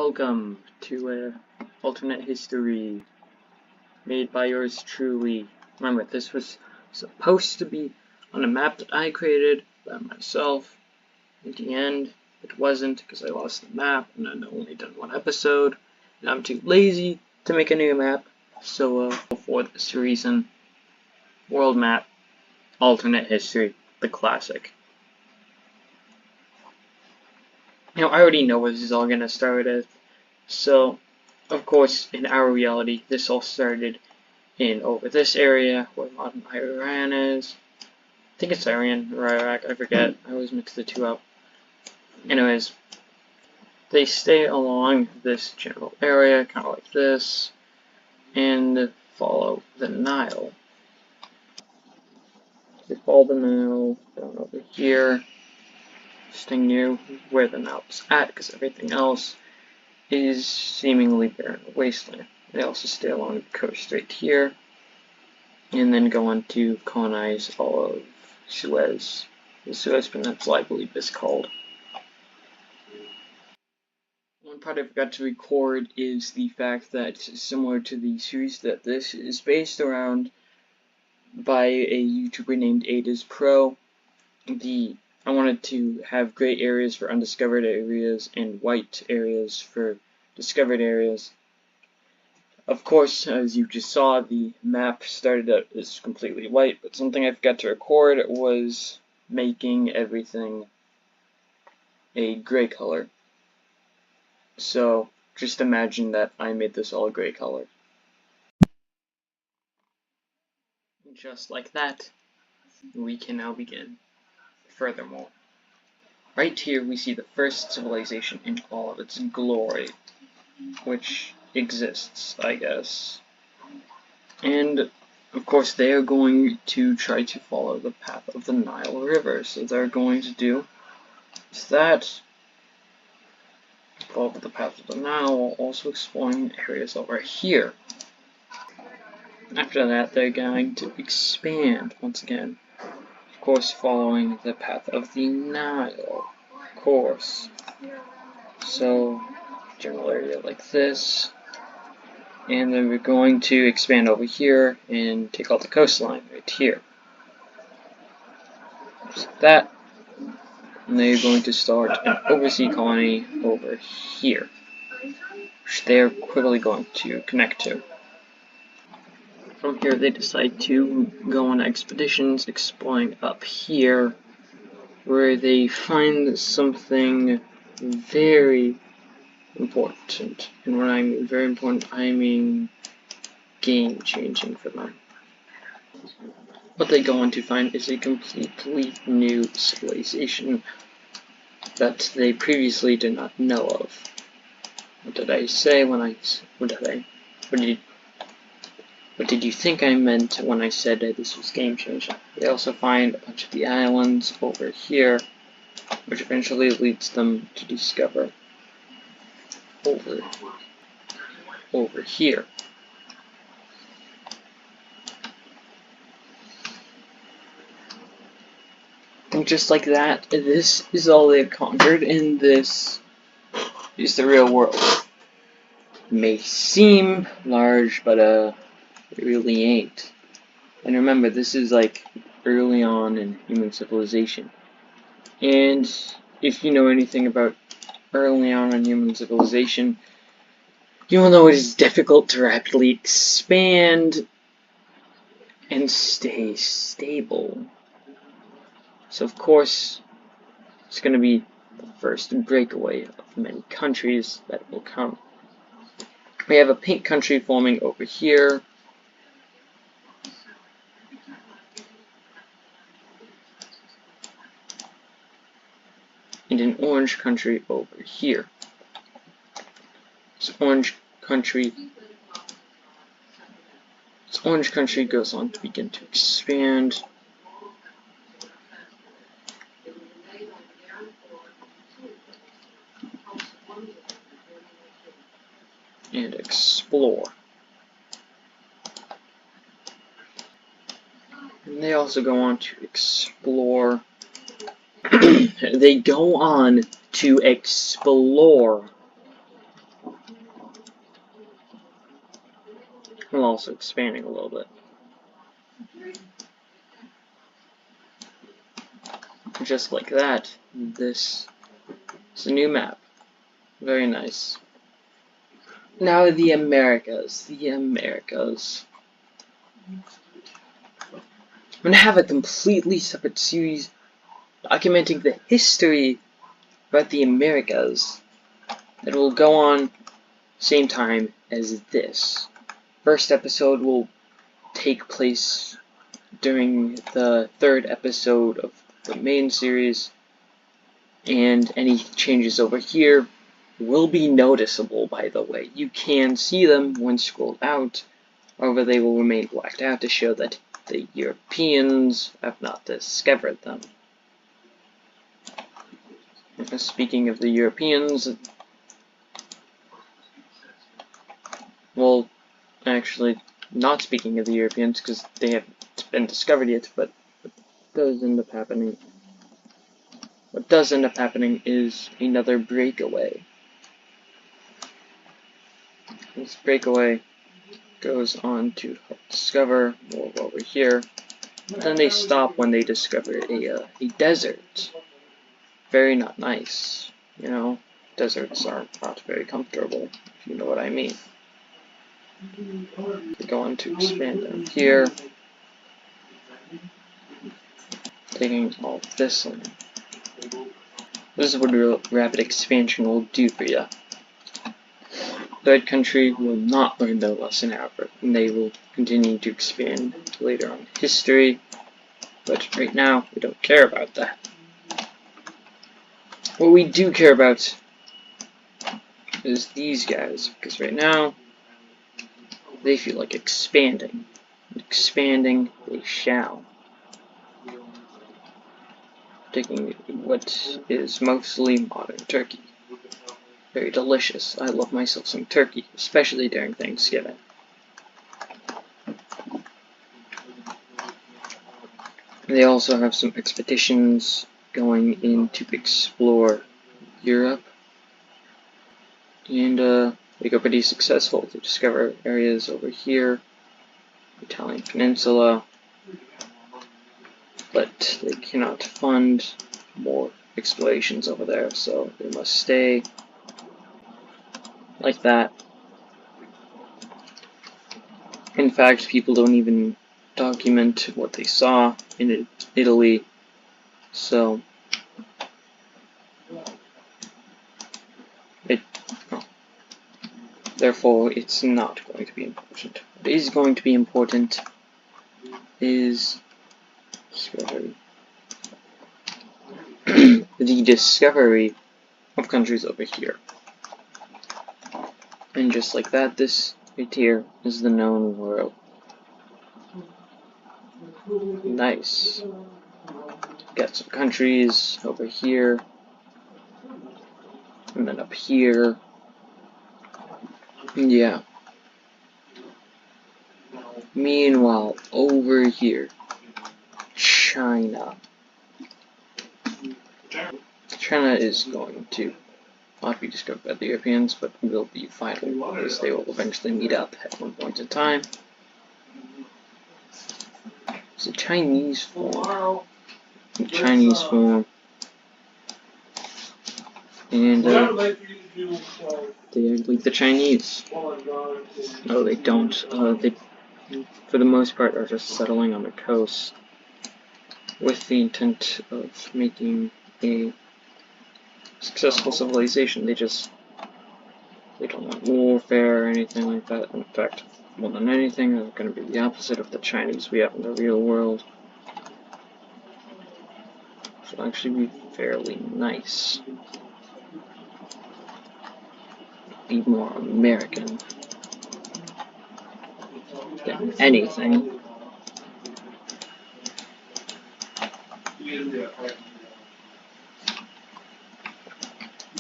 Welcome to alternate history made by yours truly. Remember, this was supposed to be on a map that I created by myself. In the end, it wasn't because I lost the map and I'd only done one episode. And I'm too lazy to make a new map. So for this reason, world map, alternate history, the classic. Now, I already know what this is all going to start as. So, of course, in our reality, this all started in over this area where modern Iran is. I think it's Iran or Iraq, I forget. I always mix the two up. Anyways, they stay along this general area, kind of like this, and follow the Nile. They follow the Nile down over here. Staying near where the Nile's at, because everything else is seemingly barren wasteland. They also stay along the coast right here, and then go on to colonize all of Suez. The Suez Peninsula, I believe, is called. One part I forgot to record is the fact that, similar to the series that this is based around by a YouTuber named AdasPro, I wanted to have gray areas for undiscovered areas and white areas for discovered areas. Of course, as you just saw, the map started out as completely white, but something I forgot to record was making everything a gray color. So, just imagine that I made this all gray color. Just like that, we can now begin. Furthermore, right here we see the first civilization in all of its glory, which exists, I guess. And, of course, they are going to try to follow the path of the Nile River. So they're going to do is that, follow the path of the Nile, while also exploring areas over here. After that, they're going to expand once again. Of course, following the path of the Nile, of course. So, general area like this. And then we're going to expand over here and take out the coastline right here. Just like that. And they're going to start an overseas colony over here, which they're quickly going to connect to. From here, they decide to go on expeditions exploring up here, where they find something very important. And when I mean very important, I mean game-changing for them. What they go on to find is a completely new civilization that they previously did not know of. What did I say when what did you think I meant when I said that this was game-changing? They also find a bunch of the islands over here, which eventually leads them to discover over here. And just like that, this is all they've conquered, and this is the real world. It may seem large, but it really ain't. And remember, this is like early on in human civilization. And if you know anything about early on in human civilization, you will know it is difficult to rapidly expand and stay stable. So of course, it's going to be the first breakaway of many countries that will come. We have a pink country forming over here. And an orange country over here. This orange country goes on to begin to expand. And explore. And they also go on to explore. They go on to explore while also expanding a little bit. Just like that, this is a new map. Very nice. Now the Americas. The Americas. I'm gonna have a completely separate series documenting the history about the Americas that will go on same time as this. First episode will take place during the third episode of the main series, and any changes over here will be noticeable, by the way. You can see them when scrolled out, however they will remain blacked out to show that the Europeans have not discovered them. Speaking of the Europeans, well, actually, not speaking of the Europeans, because they haven't been discovered yet, but what does end up happening is another breakaway. This breakaway goes on to help discover more over here. Then they stop when they discover a desert. Very not nice, you know. Deserts are not very comfortable, if you know what I mean. They go on to expand down here, taking all this in. This is what rapid expansion will do for you. Third country will not learn their lesson, however, and they will continue to expand later on in history, but right now we don't care about that. What we do care about is these guys, because right now they feel like expanding. Expanding they shall. Taking what is mostly modern Turkey. Very delicious. I love myself some turkey, especially during Thanksgiving. They also have some expeditions going in to explore Europe. And they go pretty successful to discover areas over here, Italian Peninsula, but they cannot fund more explorations over there, so they must stay like that. In fact, people don't even document what they saw in Italy, so therefore it's not going to be important. What is going to be important is the discovery of countries over here. And just like that, this right here is the known world. Nice. Got some countries over here, and then up here. Yeah. Meanwhile, over here, China. China is going to not be discovered by the Europeans, but will be vital because they will eventually meet up at one point in time. It's a Chinese form. Chinese form. And they act like the Chinese. No, they don't. They, for the most part, are just settling on the coast with the intent of making a successful civilization. They don't want warfare or anything like that. In fact, more than anything, they're going to be the opposite of the Chinese we have in the real world. It'll actually be fairly nice. Be more American than anything.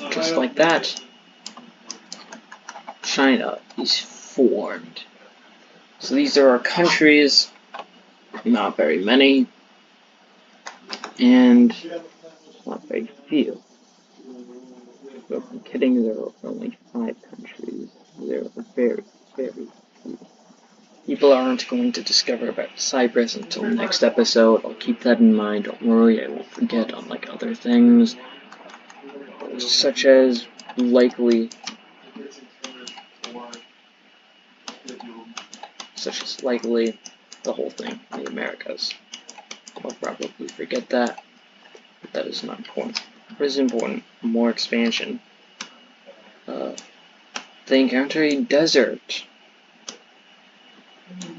Just like that, China is formed. So these are our countries, not very many, and not very few. But I'm kidding, there are only 5 countries. There are very, very few. people aren't going to discover about Cyprus until next episode. I'll keep that in mind, don't worry, I won't forget, unlike other things, such as likely the whole thing in the Americas. I'll probably forget that, but that is not important. What is important? More expansion. They encounter a desert.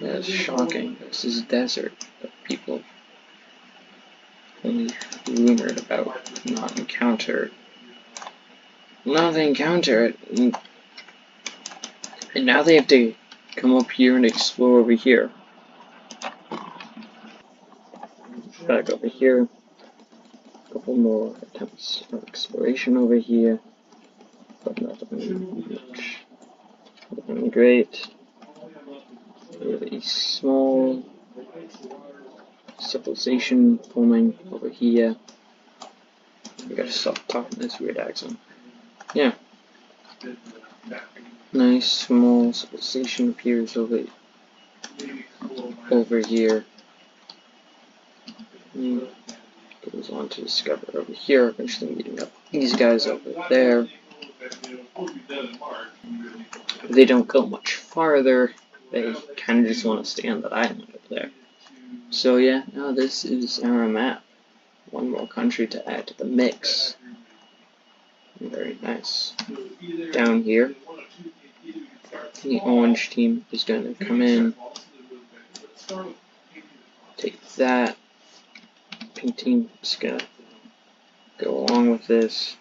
That is shocking. This is desert that people only rumored about, not encountered. Now they encounter it, and now they have to come up here and explore over here. Back over here. A couple more attempts of exploration over here, but nothing much. Nothing great. Really small civilization forming over here. I gotta stop talking this weird accent. Yeah. Nice small civilization appears over here. Goes on to discover over here, eventually meeting up these guys over there. They don't go much farther. They kind of just want to stay on that island over there. So yeah, now this is our map. One more country to add to the mix. Very nice. Down here, the orange team is going to come in, take that. Pink team is going to go along with this,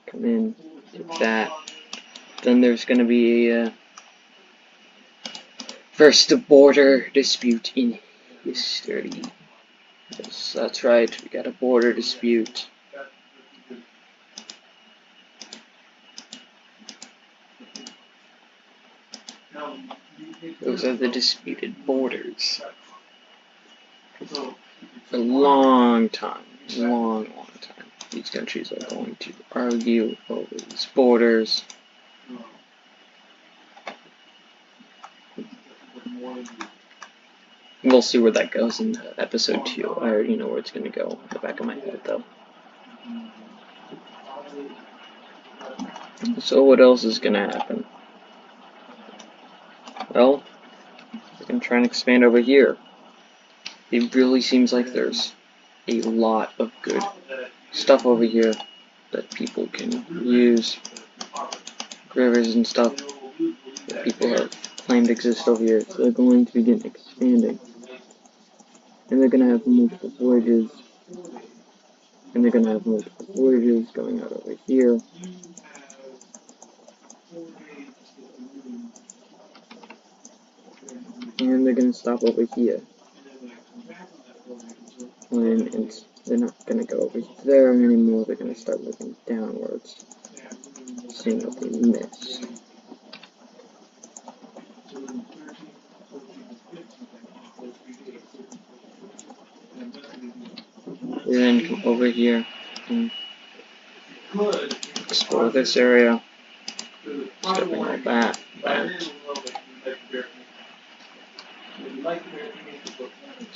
come in, take that. Then there's going to be a first border dispute in history. Yes, that's right, we got a border dispute. Those are the disputed borders. For a long time, long time, these countries are going to argue over these borders. We'll see where that goes in episode 2. I already know where it's going to go in the back of my head, though. So what else is going to happen? Well, we're going to try and expand over here. It really seems like there's a lot of good stuff over here that people can use. Rivers and stuff that people have claimed exist over here. So they're going to begin expanding. And they're going to have multiple voyages. And they're going to have multiple voyages going out over here. And they're going to stop over here. And they're not going to go over there anymore. They're going to start moving downwards. Seeing what they miss. We then come over here and explore this area. Stepping all that.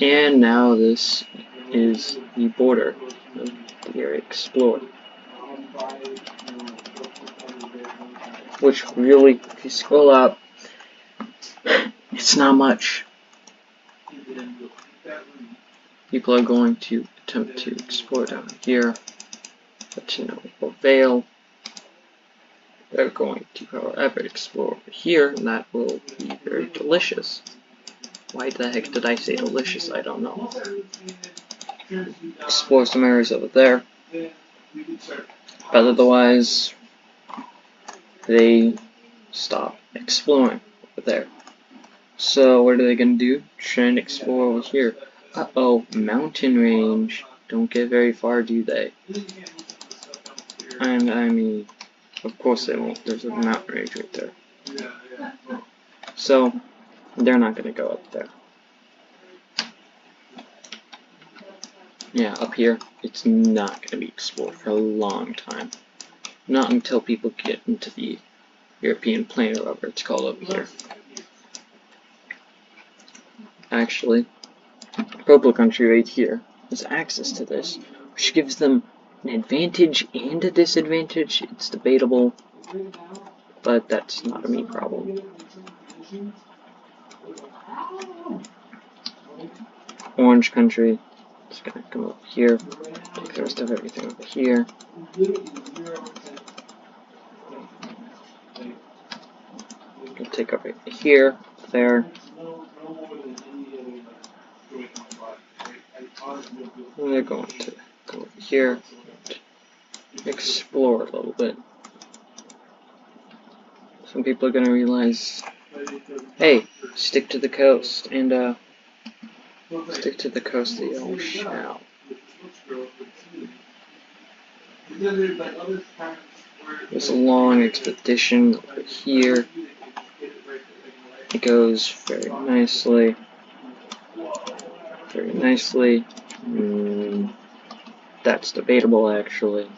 And now this is the border of the area explored. Which really, if you scroll up, it's not much. People are going to attempt to explore down here, but to no avail. They're going to, however, explore over here, and that will be very delicious. Why the heck did I say delicious? I don't know. Explore some areas over there. But otherwise, they stop exploring over there. So what are they going to do? Try and explore over here. Uh-oh, mountain range. Don't get very far, do they? And I mean, of course they won't. There's a mountain range right there. So, they're not going to go up there. Yeah, up here, it's not going to be explored for a long time. Not until people get into the European plane or whatever it's called over here. actually. Purple country right here has access to this, which gives them an advantage and a disadvantage. It's debatable, but that's not a me problem. Orange country is gonna come over here, take the rest of everything over here. We'll take over here, there. And they're going to go over here, explore a little bit. Some people are gonna realize, hey, stick to the coast, and stick to the coast they all shall. There's a long expedition over here. It goes very nicely. Very nicely. That's debatable, actually.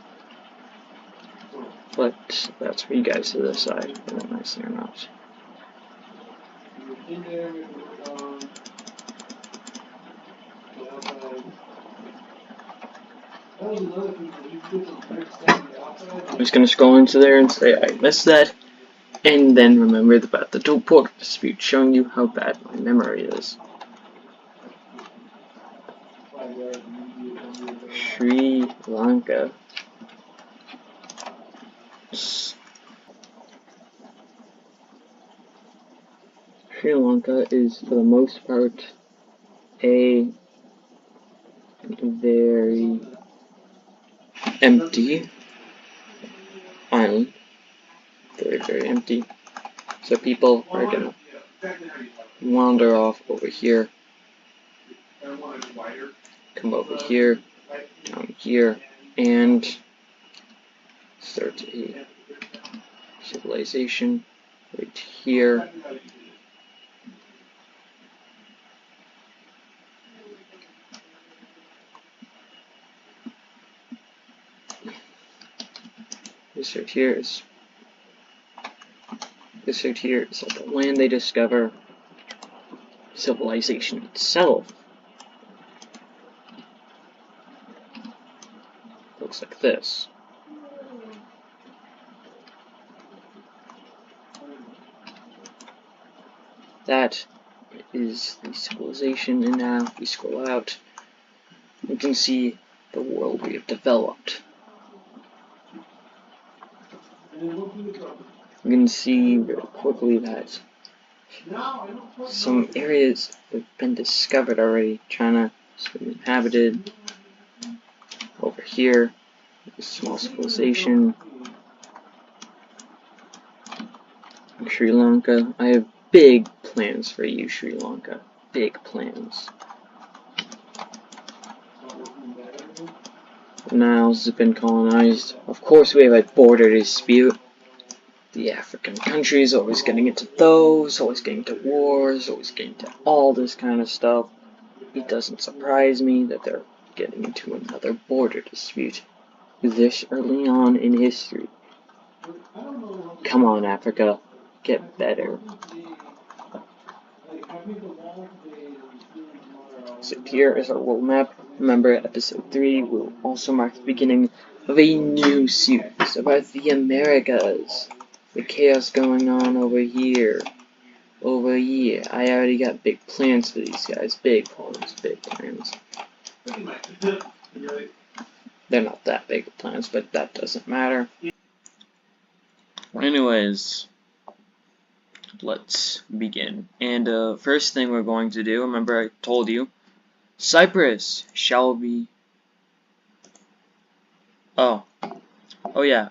But that's for you guys to decide if it's nicely or not. I'm just gonna scroll into there and say I missed that, and then remember about the dual port dispute, showing you how bad my memory is. Sri Lanka. Sri Lanka is, for the most part, a very empty island. Very, very empty. So people are gonna wander off over here, come over here, down here, and start a civilization right here. This right here is all the land they discover. Civilization itself looks like this. That is the civilization, and now if we scroll out, you can see the world we have developed. You can see very quickly that some areas have been discovered already. China has been inhabited. Over here, a small civilization. Sri Lanka. I have big plans for you, Sri Lanka. Big plans. The Niles have been colonized. Of course, we have a border dispute. The African countries always getting into those, always getting into wars, always getting into all this kind of stuff. It doesn't surprise me that they're getting into another border dispute this early on in history. Come on, Africa, get better. So here is our world map. Remember, episode 3 will also mark the beginning of a new series about the Americas. The chaos going on over here. Over here. I already got big plans for these guys. Big plans, big plans. They're not that big of plans, but that doesn't matter. Anyways, let's begin. And first thing we're going to do, remember I told you, Cyprus shall be... Oh yeah,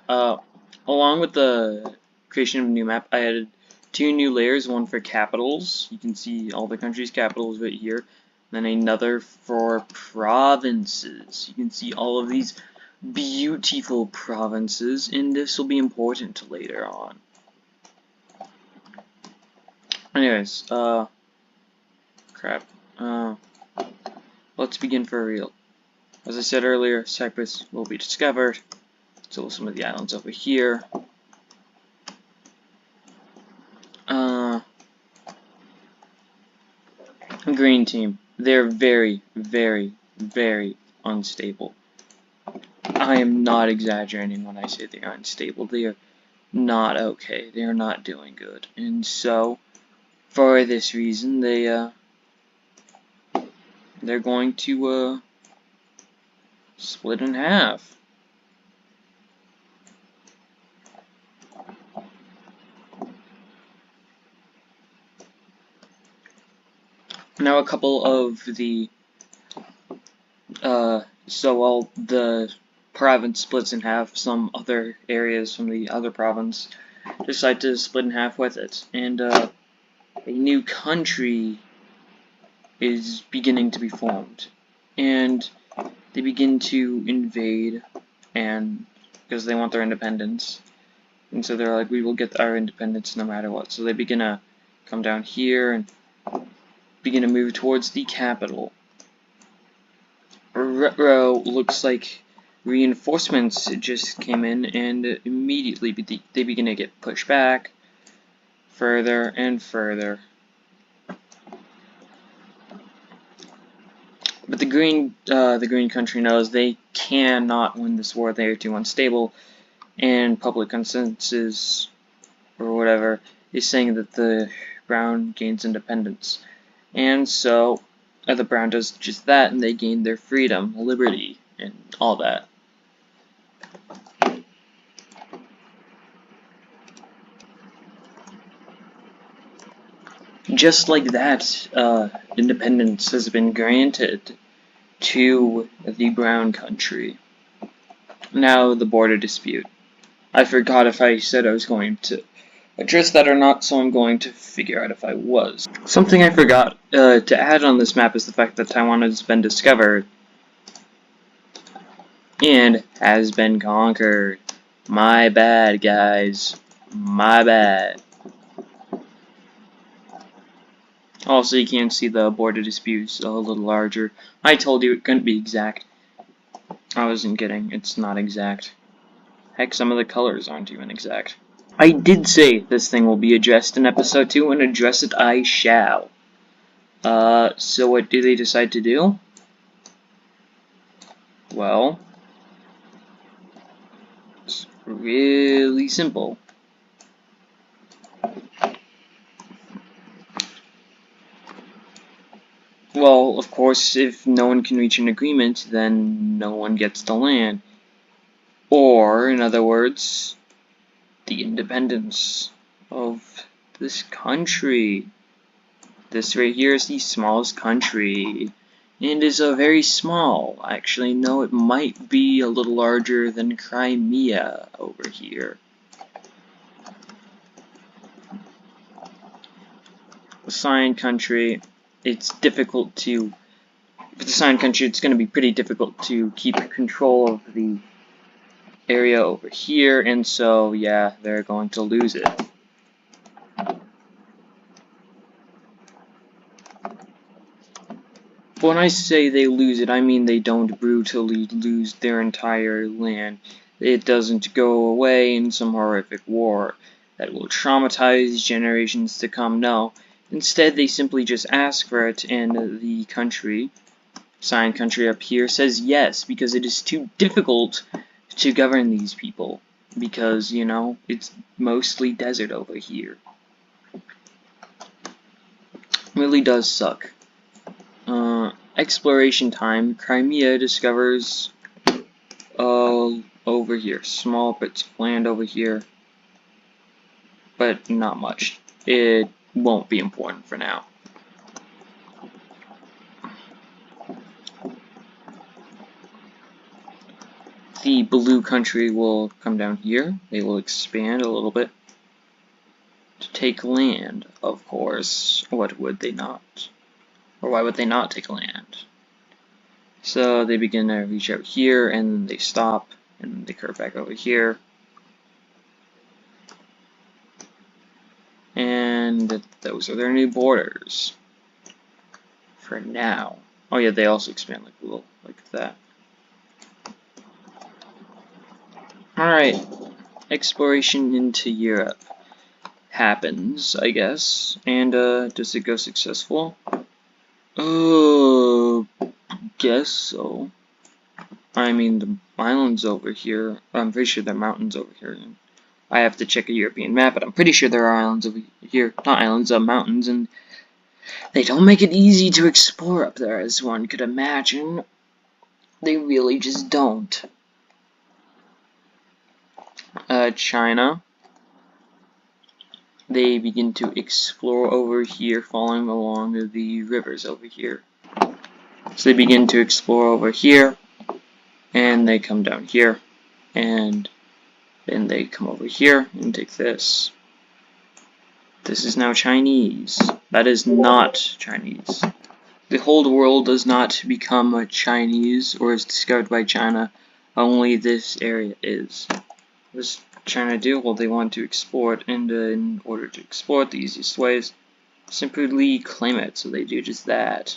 along with the creation of a new map, I added 2 new layers, one for capitals, you can see all the countries' capitals right here, then another for provinces, you can see all of these beautiful provinces, and this will be important later on. Anyways, crap, let's begin for real. As I said earlier, Cyprus will be discovered, so some of the islands over here. Green team, they're very, very, very unstable. I am not exaggerating when I say they are unstable. They are not okay. They are not doing good. And so, for this reason, they're going to split in half. Now a couple of the so while the province splits in half, some other areas from the other province decide to split in half with it, and a new country is beginning to be formed, and they begin to invade, and because they want their independence, and so they're like, we will get our independence no matter what. So they begin to come down here and begin to move towards the capital. Retro looks like reinforcements just came in, and immediately they begin to get pushed back further and further. But the green country knows they cannot win this war. They are too unstable, and public consensus or whatever is saying that the brown gains independence, and so the brown does just that, and they gain their freedom, liberty, and all that. Just like that, independence has been granted to the brown country. Now the border dispute. I forgot if I said I was going to address that or not, so I'm going to figure out if I was. Something I forgot to add on this map is the fact that Taiwan has been discovered and has been conquered. My bad, guys. My bad. Also, you can see the border disputes a little larger. I told you it couldn't be exact. I wasn't kidding. It's not exact. Heck, some of the colors aren't even exact. I did say this thing will be addressed in episode 2, and address it I shall. So what do they decide to do? Well, it's really simple. Well, of course, if no one can reach an agreement, then no one gets the land. Or, in other words, the independence of this country. This right here is the smallest country, and is a very small. Actually, no, it might be a little larger than Crimea over here. Assigned country, it's difficult to. If it's assigned country, it's going to be pretty difficult to keep control of the area over here, and so yeah, they're going to lose it. When I say they lose it, I mean they don't brutally lose their entire land. It doesn't go away in some horrific war that will traumatize generations to come. No. Instead, they simply just ask for it, and the country, assigned country up here, says yes, because it is too difficult to govern these people. Because, you know, it's mostly desert over here. Really does suck. Exploration time. Crimea discovers over here, small bits of land over here, but not much. It won't be important for now. The blue country will come down here. They will expand a little bit to take land, of course. What would they not? Or why would they not take land? So they begin to reach out here, and then they stop, and they curve back over here. And those are their new borders. For now. Oh yeah, they also expand like a little, like that. Alright, exploration into Europe happens, I guess. And does it go successful? Guess so. I mean, the islands over here. I'm pretty sure there are mountains over here. I have to check a European map, but I'm pretty sure there are islands over here. Not islands, mountains, and they don't make it easy to explore up there, as one could imagine. They really just don't. China. They begin to explore over here, following along the rivers over here. So they begin to explore over here, and they come down here, and then they come over here and take this. This is now Chinese. That is not Chinese. The whole world does not become a Chinese or is discovered by China. Only this area is. What does China do? Well, they want to explore it, and in order to explore it, the easiest way is simply claim it. So they do just that.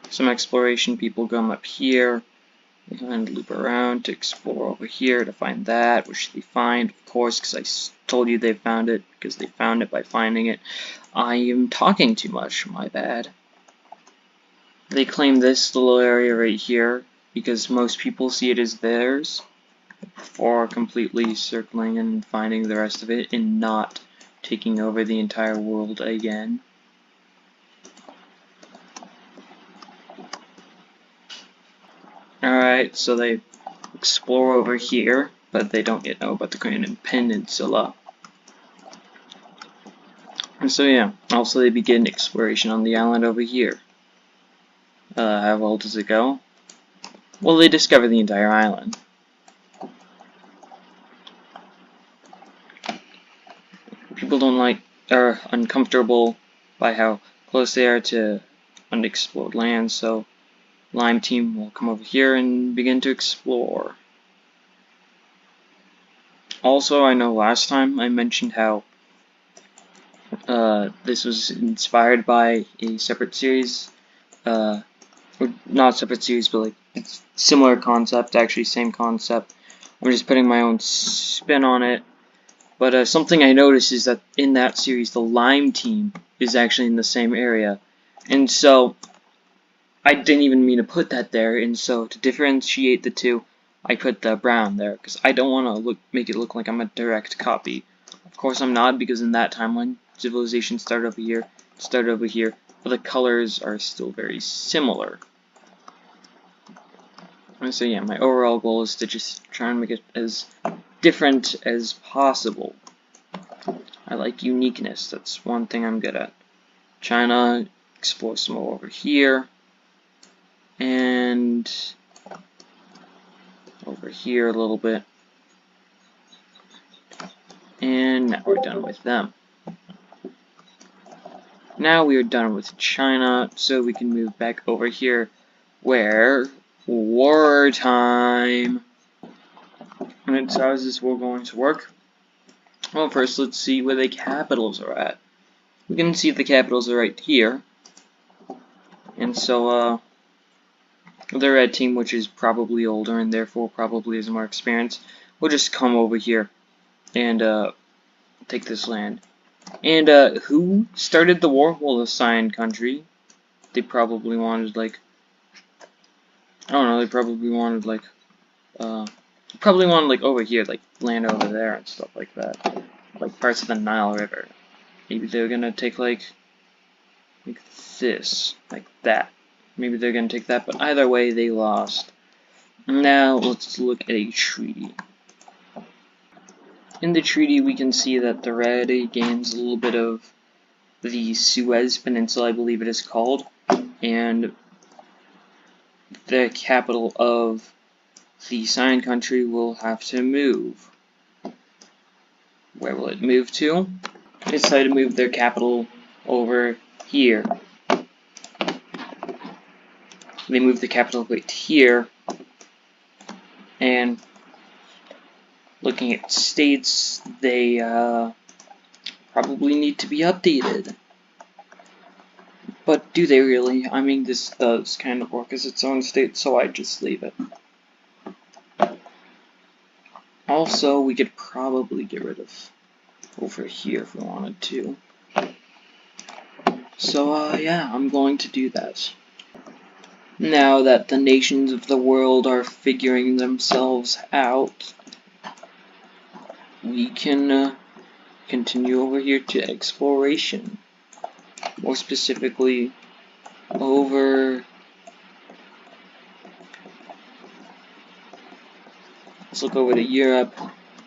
Some exploration people come up here and loop around to explore over here to find that, which they find, of course, because I told you they found it, because they found it by finding it. I am talking too much, my bad. They claim this little area right here, because most people see it as theirs, before completely circling and finding the rest of it, and not taking over the entire world again. Alright, so they explore over here, but they don't yet know about the Korean Peninsula. And so yeah, also they begin exploration on the island over here. How well does it go? Well, they discover the entire island. People don't like, are uncomfortable by how close they are to unexplored land, so Lime team will come over here and begin to explore. Also, I know last time I mentioned how this was inspired by a separate series, or not separate series, but like it's similar concept, actually same concept. I'm just putting my own spin on it. But something I noticed is that in that series, the Lime team is actually in the same area, and so I didn't even mean to put that there, and so to differentiate the two, I put the brown there, because I don't want to make it look like I'm a direct copy. Of course I'm not, because in that timeline, civilization started over here, but the colors are still very similar. And so yeah, my overall goal is to just try and make it as different as possible. I like uniqueness, that's one thing I'm good at. China, explore some more over here. And over here a little bit. And now we're done with them. Now we are done with China, so we can move back over here where wartime. And so how is this war going to work? Well, first let's see where the capitals are at. We can see the capitals are right here. And so the red team, which is probably older and therefore probably has more experience, will just come over here and take this land. And who started the war? Well, the Cyan country. They probably wanted like, I don't know, they probably wanted like over here, like land over there and stuff like that, like parts of the Nile River. Maybe they're gonna take like this, like that. Maybe they're gonna take that, but either way, they lost. Now let's look at a treaty. In the treaty, we can see that the red gains a little bit of the Suez Peninsula, I believe it is called, and the capital of the Cyan country will have to move. Where will it move to? They decided to move their capital over here. They moved the capital right here, and looking at states, they probably need to be updated. But do they really? I mean, this does kind of work as its own state, so I just leave it. Also, we could probably get rid of over here if we wanted to. So, yeah, I'm going to do that. Now that the nations of the world are figuring themselves out, we can continue over here to exploration. More specifically, over... Let's look over to Europe.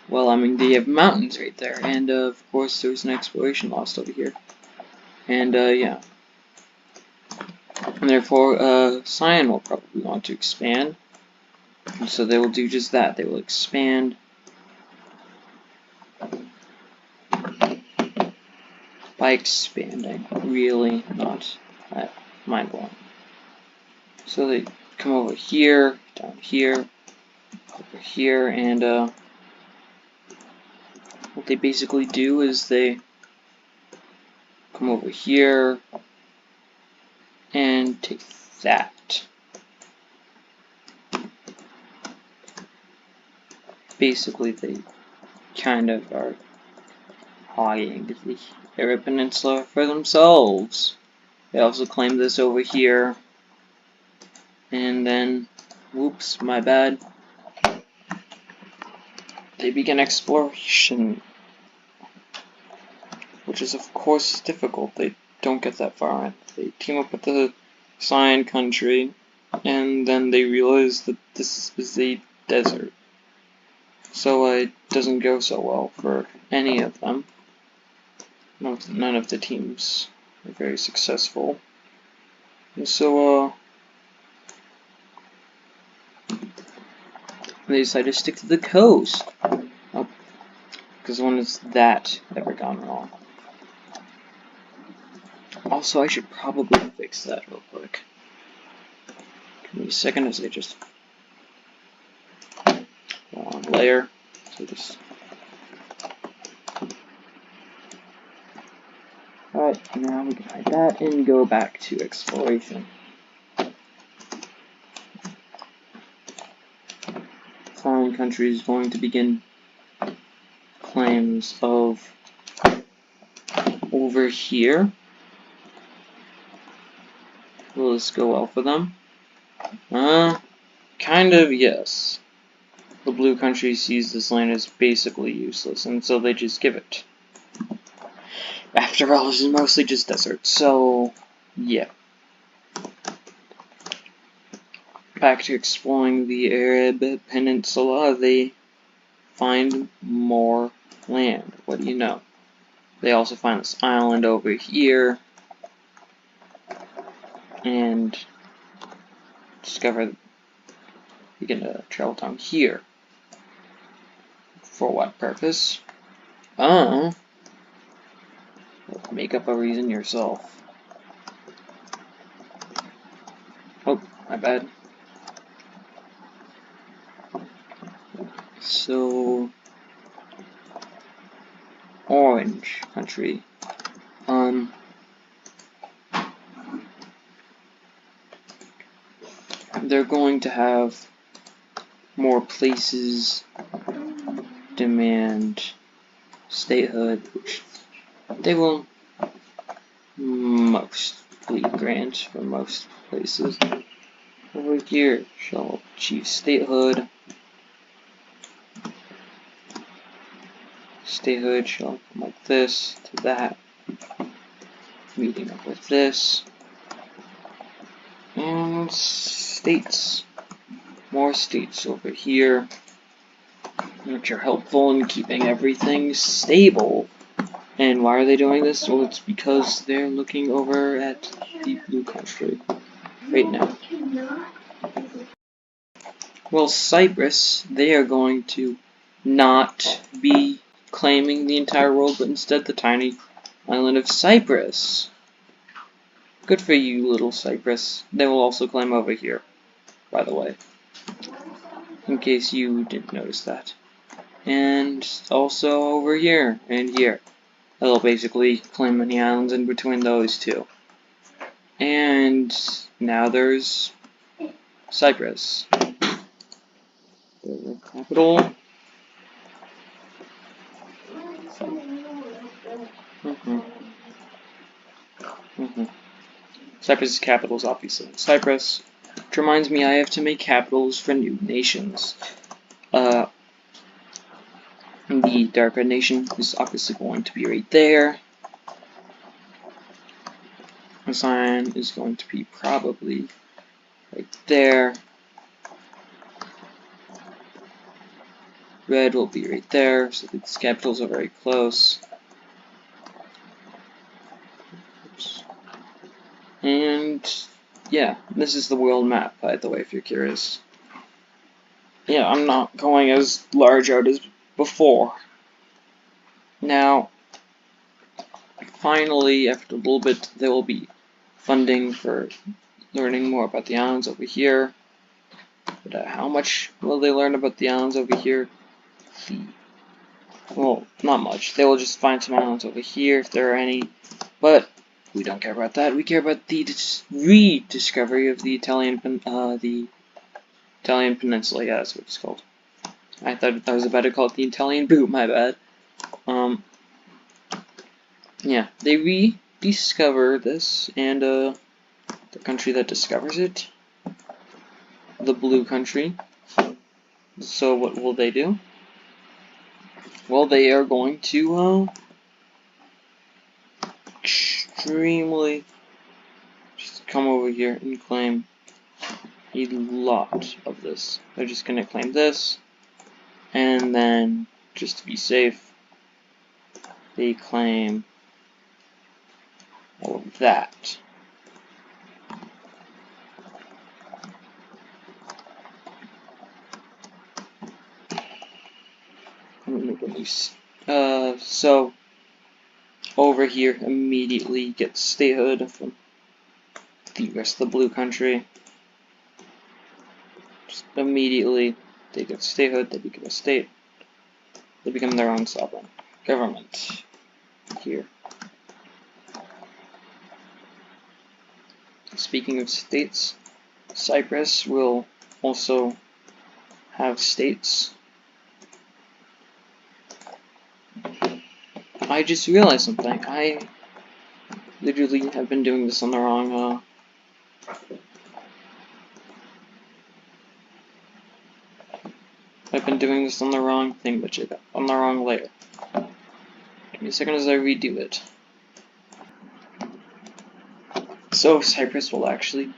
Well, I mean, they have mountains right there, and of course there's an exploration lost over here. And yeah. And therefore, Cyan will probably want to expand. And so they will do just that. They will expand by expanding. Really not that mind-blowing. So they come over here, down here, over here, and what they basically do is they come over here and take that. Basically, they kind of are hogging the Arab Peninsula for themselves. They also claim this over here. And then, whoops, my bad. They begin exploration, which is of course difficult. They don't get that far in. They team up with the Cyan country, and then they realize that this is a desert. So it doesn't go so well for any of them. None of the teams are very successful. And so, they decide to stick to the coast. Oh, because when has that ever gone wrong? Also, I should probably fix that real quick. Give me a second as I just go on layer. So just alright, now we can hide that and go back to exploration. Foreign country is going to begin claims of over here. Will this go well for them? Kind of, yes. The blue country sees this land as basically useless, and so they just give it. After all, this is mostly just desert, so yeah. Back to exploring the Arab Peninsula, they find more land. What do you know? They also find this island over here, and discover you can travel down here. For what purpose? Make up a reason yourself. Oh, my bad. So, Orange country. They're going to have more places demand statehood, which they will mostly grant for most places. Over here shall achieve statehood. Statehood shall come like this to that. Meeting up with this. And states. More states over here, which are helpful in keeping everything stable. And why are they doing this? Well, it's because they're looking over at the blue country right now. Well, Cyprus, they are going to not be claiming the entire world, but instead the tiny island of Cyprus. Good for you, little Cyprus. They will also claim over here, by the way, in case you didn't notice that. And also over here and here. They'll basically claim any islands in between those two. And now there's Cyprus. The capital. Cyprus' capital is obviously in Cyprus, which reminds me I have to make capitals for new nations. The Dark Red Nation is obviously going to be right there. Zion is going to be probably right there. Red will be right there, so these capitals are very close. Oops. And yeah, this is the world map, by the way, if you're curious. Yeah, I'm not going as large out as before. Now, finally, after a little bit, there will be funding for learning more about the islands over here. But how much will they learn about the islands over here? Well, not much. They will just find some islands over here if there are any. But we don't care about that. We care about the rediscovery of the Italian Peninsula. Yeah, that's what it's called. I thought I was about to call it the Italian boot. My bad. Yeah, they rediscover this, and the country that discovers it, the blue country. So what will they do? Well, they are going to extremely just come over here and claim a lot of this. They're just going to claim this, and then, just to be safe, they claim all of that. So over here immediately gets statehood from the rest of the blue country. Just immediately they get statehood, they become a state, they become their own sovereign government here. Speaking of states, Cyprus will also have states. I just realized something. I literally have been doing this on the wrong, I've been doing this on the wrong thing, but on the wrong layer. Give me a second as I redo it. So Cyprus will actually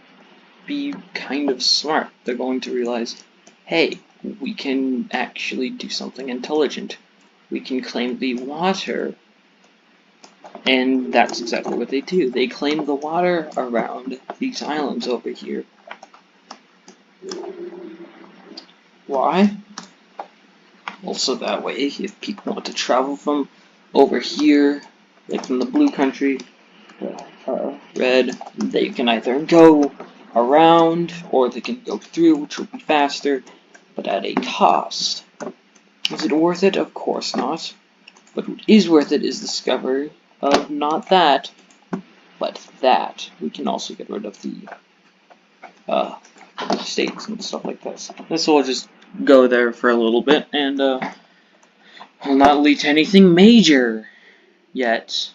be kind of smart. They're going to realize, hey, we can actually do something intelligent. We can claim the water. And that's exactly what they do. They claim the water around these islands over here. Why? Also that way, if people want to travel from over here, like from the blue country, red, they can either go around or they can go through, which will be faster, but at a cost. Is it worth it? Of course not. But what is worth it is the discovery of not that, but that. We can also get rid of the states and stuff like this. This will just go there for a little bit, and will not lead to anything major yet.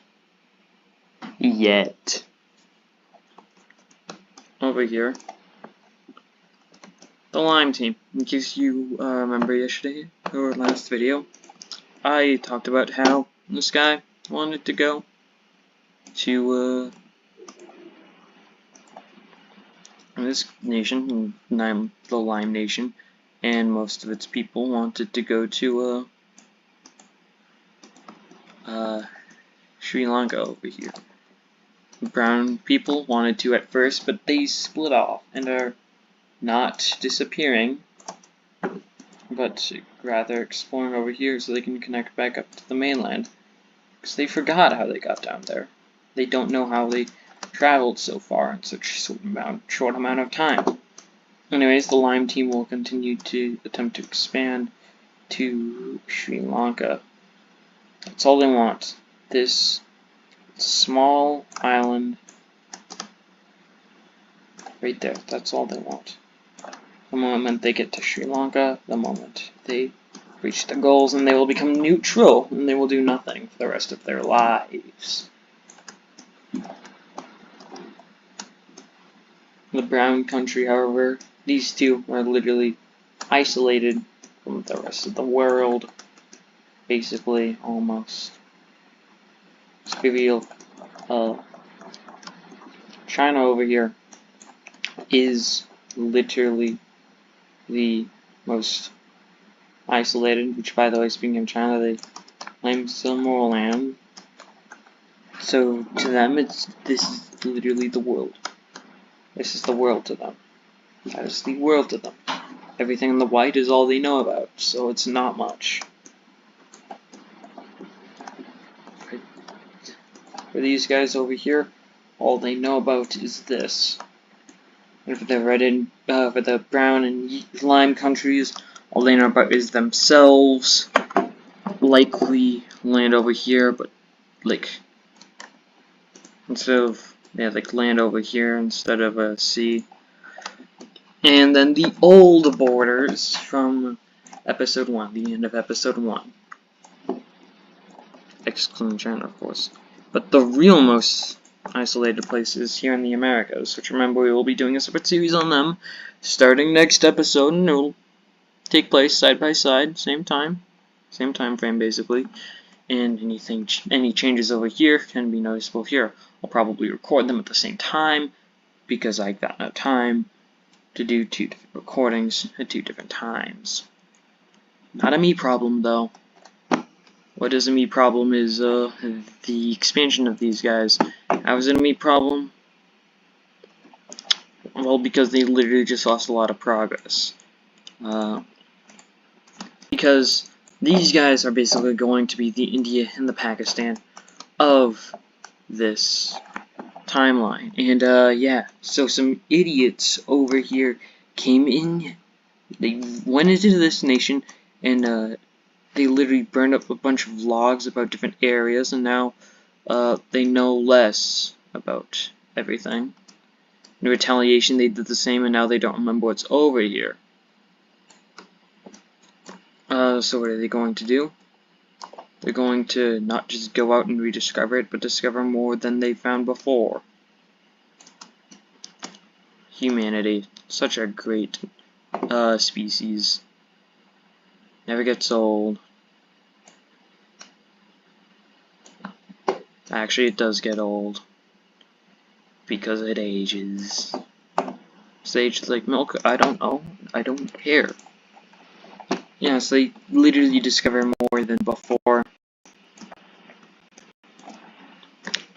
Over here, the Lime team. In case you remember yesterday or last video, I talked about how this guy wanted to go to this nation, the Lime Nation, and most of its people wanted to go to Sri Lanka over here. Brown people wanted to at first, but they split off and are not disappearing, but rather exploring over here so they can connect back up to the mainland. Because they forgot how they got down there. They don't know how they traveled so far in such a short amount of time. Anyways, the Lime team will continue to attempt to expand to Sri Lanka. That's all they want. This small island right there. That's all they want. The moment they get to Sri Lanka, the moment they reach their goals, and they will become neutral, and they will do nothing for the rest of their lives. The brown country, however, these two are literally isolated from the rest of the world, basically, almost. Let's be real. China over here is literally the most isolated, which, by the way, speaking of China, they claim some more land. So to them, this is literally the world. This is the world to them. That is the world to them. Everything in the white is all they know about, so it's not much. For these guys over here, all they know about is this. And for the for the brown and lime countries, all they know about is themselves. Likely land over here, but like instead of like land over here instead of a sea. And then the old borders from episode 1, the end of episode 1. Excluding China, of course. But the real most isolated places here in the Americas, which remember we will be doing a separate series on them starting next episode, and it will take place side by side, same time frame basically, and any changes over here can be noticeable here. I'll probably record them at the same time because I got no time to do 2 different recordings at 2 different times. Not a me problem though. What is a me problem is the expansion of these guys. How is it a me problem? Well, because they literally just lost a lot of progress. Because these guys are basically going to be the India and the Pakistan of this timeline. And yeah, so some idiots over here came in, they went into this nation, and they literally burned up a bunch of logs about different areas, and now they know less about everything. In retaliation, they did the same, and now they don't remember what's over here. So what are they going to do? They're going to not just go out and rediscover it, but discover more than they found before. Humanity, such a great species. Never gets old. Actually, it does get old. Because it ages. Does it age like milk? I don't know. I don't care. Yeah, so they literally discover more than before.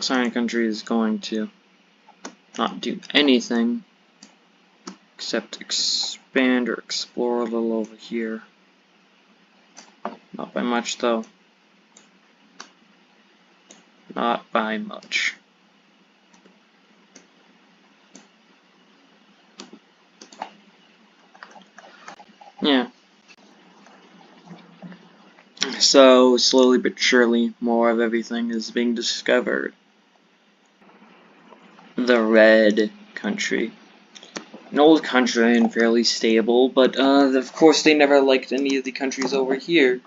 Cyan country is going to not do anything except expand or explore a little over here. Not by much though. Not by much. Yeah. So, slowly but surely, more of everything is being discovered. The red country. An old country and fairly stable, but of course they never liked any of the countries over here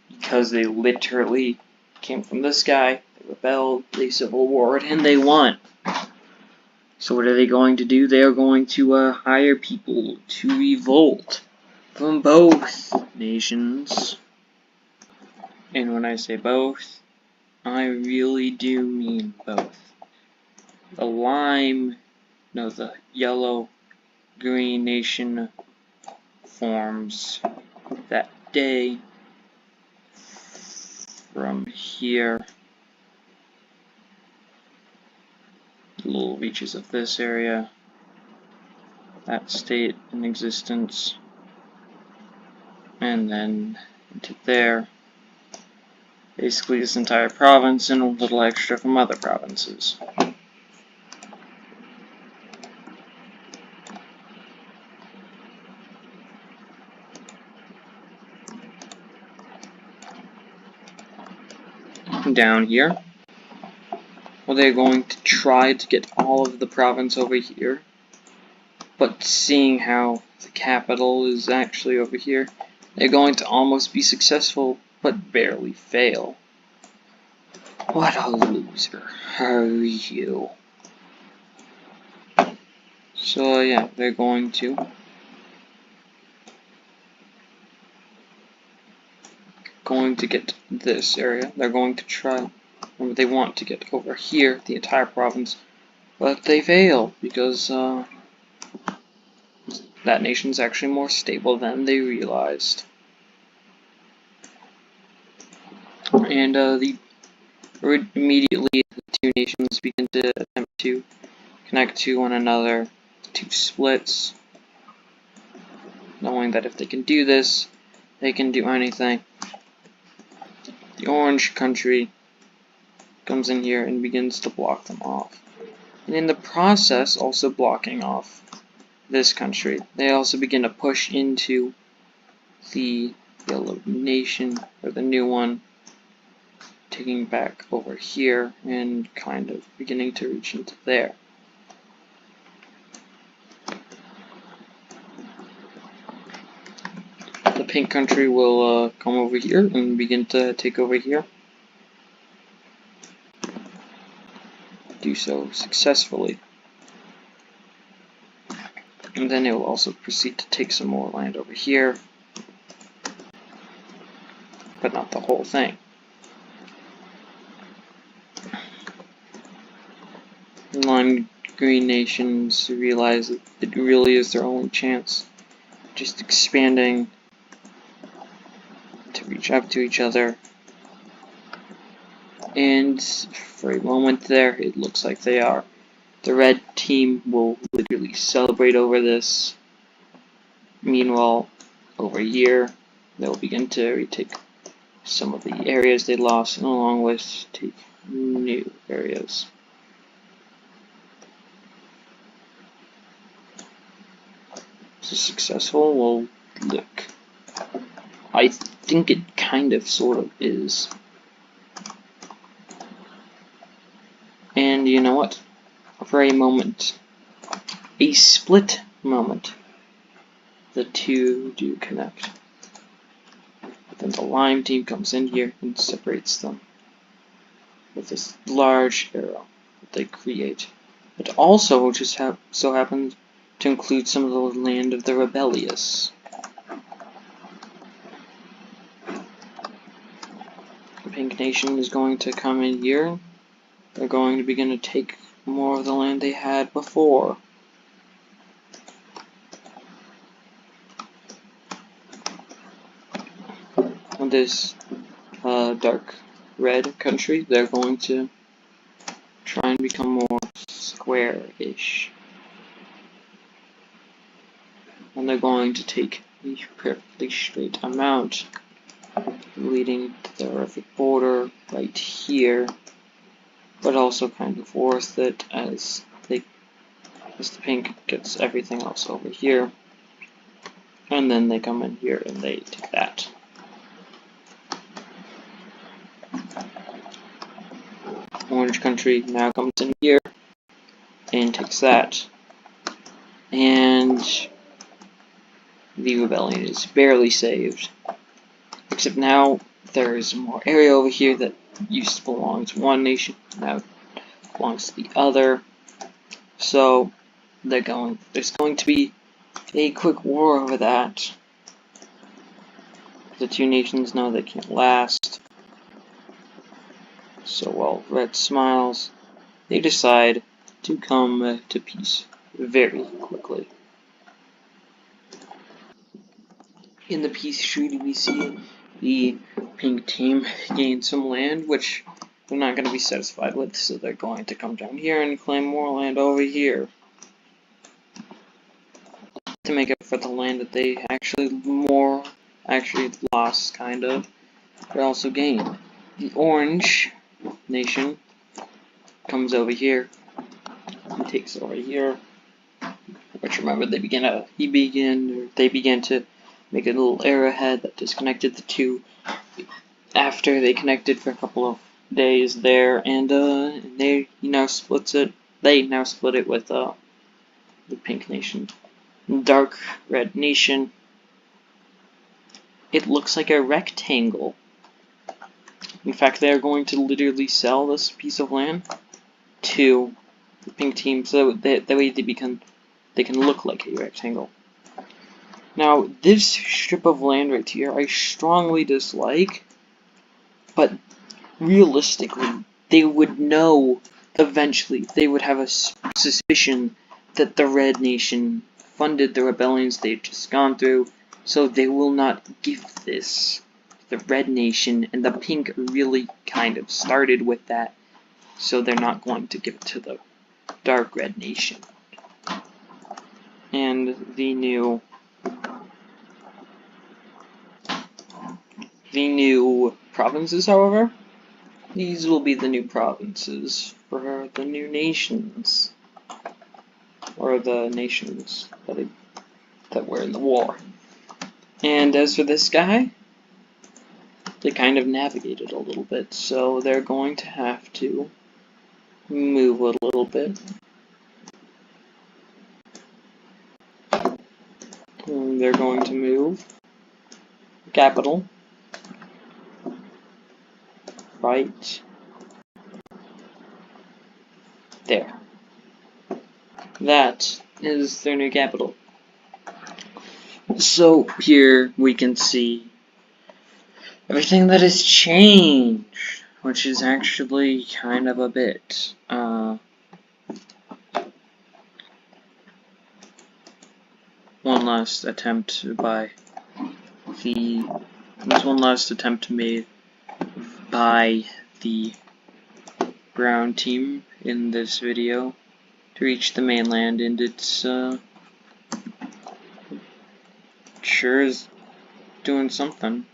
because they literally came from this guy, they rebelled, they civil warred, and they won. So what are they going to do? They are going to hire people to revolt from both nations. And when I say both, I really do mean both. The yellow-green nation forms that day from here. Little reaches of this area. That state in existence. And then into there. Basically this entire province and a little extra from other provinces. Down here. Well, they're going to try to get all of the province over here. But seeing how the capital is actually over here, They're going to almost be successful, but barely fail. What a loser are you? So yeah, they're going to get this area. They're going to try, or they want to get over here, the entire province, but they fail because that nation's actually more stable than they realized. And immediately the two nations begin to attempt to connect to one another, the two splits, knowing that if they can do this, they can do anything. The orange country comes in here and begins to block them off. And in the process, also blocking off this country, they also begin to push into the yellow nation, or the new one, taking back over here and kind of beginning to reach into there. The pink country will come over here and begin to take over here. Do so successfully. And then it will also proceed to take some more land over here, but not the whole thing. Lime green nations realize that it really is their only chance, just expanding to reach up to each other. And for a moment there, it looks like they are. The red team will literally celebrate over this. Meanwhile, over here, they'll begin to retake some of the areas they lost, and along with take new areas. Is this successful? Well, look. I think it kind of, sort of is. And you know what? For a moment, a split moment, the two do connect. But then the lime team comes in here and separates them with this large arrow that they create. It also just so happens to include some of the land of the rebellious. The pink nation is going to come in here. They're going to begin to take more of the land they had before. And this dark red country, they're going to try and become more square-ish. And they're going to take a perfectly straight amount, leading to the perfect border right here, but also kind of worth it as the pink gets everything else over here, and then they come in here and they take that. Orange country now comes in here and takes that, and the rebellion is barely saved, except now there is more area over here that used to belong to one nation, now belongs to the other. So there's going to be a quick war over that. The two nations know they can't last. So while red smiles, they decide to come to peace very quickly. In the peace treaty, we see the pink team gain some land, which they're not going to be satisfied with, so they're going to come down here and claim more land over here to make up for the land that they actually lost, kind of, but also gained. The orange nation comes over here and takes over here, which, remember, they began to make a little arrowhead that disconnected the two after they connected for a couple of days there, and they now split it with the pink nation. Dark red nation it looks like a rectangle. In fact, they're going to literally sell this piece of land to the pink team so that way they can look like a rectangle. Now, this strip of land right here, I strongly dislike, but realistically, they would know eventually. They would have a suspicion that the Red Nation funded the rebellions they've just gone through, so they will not give this to the Red Nation, and the Pink really kind of started with that, so they're not going to give it to the Dark Red Nation. And the new provinces, however, these will be the new provinces for the new nations, or the nations that were in the war. And as for this guy, they kind of navigated a little bit, so they're going to have to move a little bit. And they're going to move capital right there. That is their new capital. So here we can see everything that has changed, which is actually kind of a bit. One last attempt made by the brown team in this video to reach the mainland, and it's sure is doing something.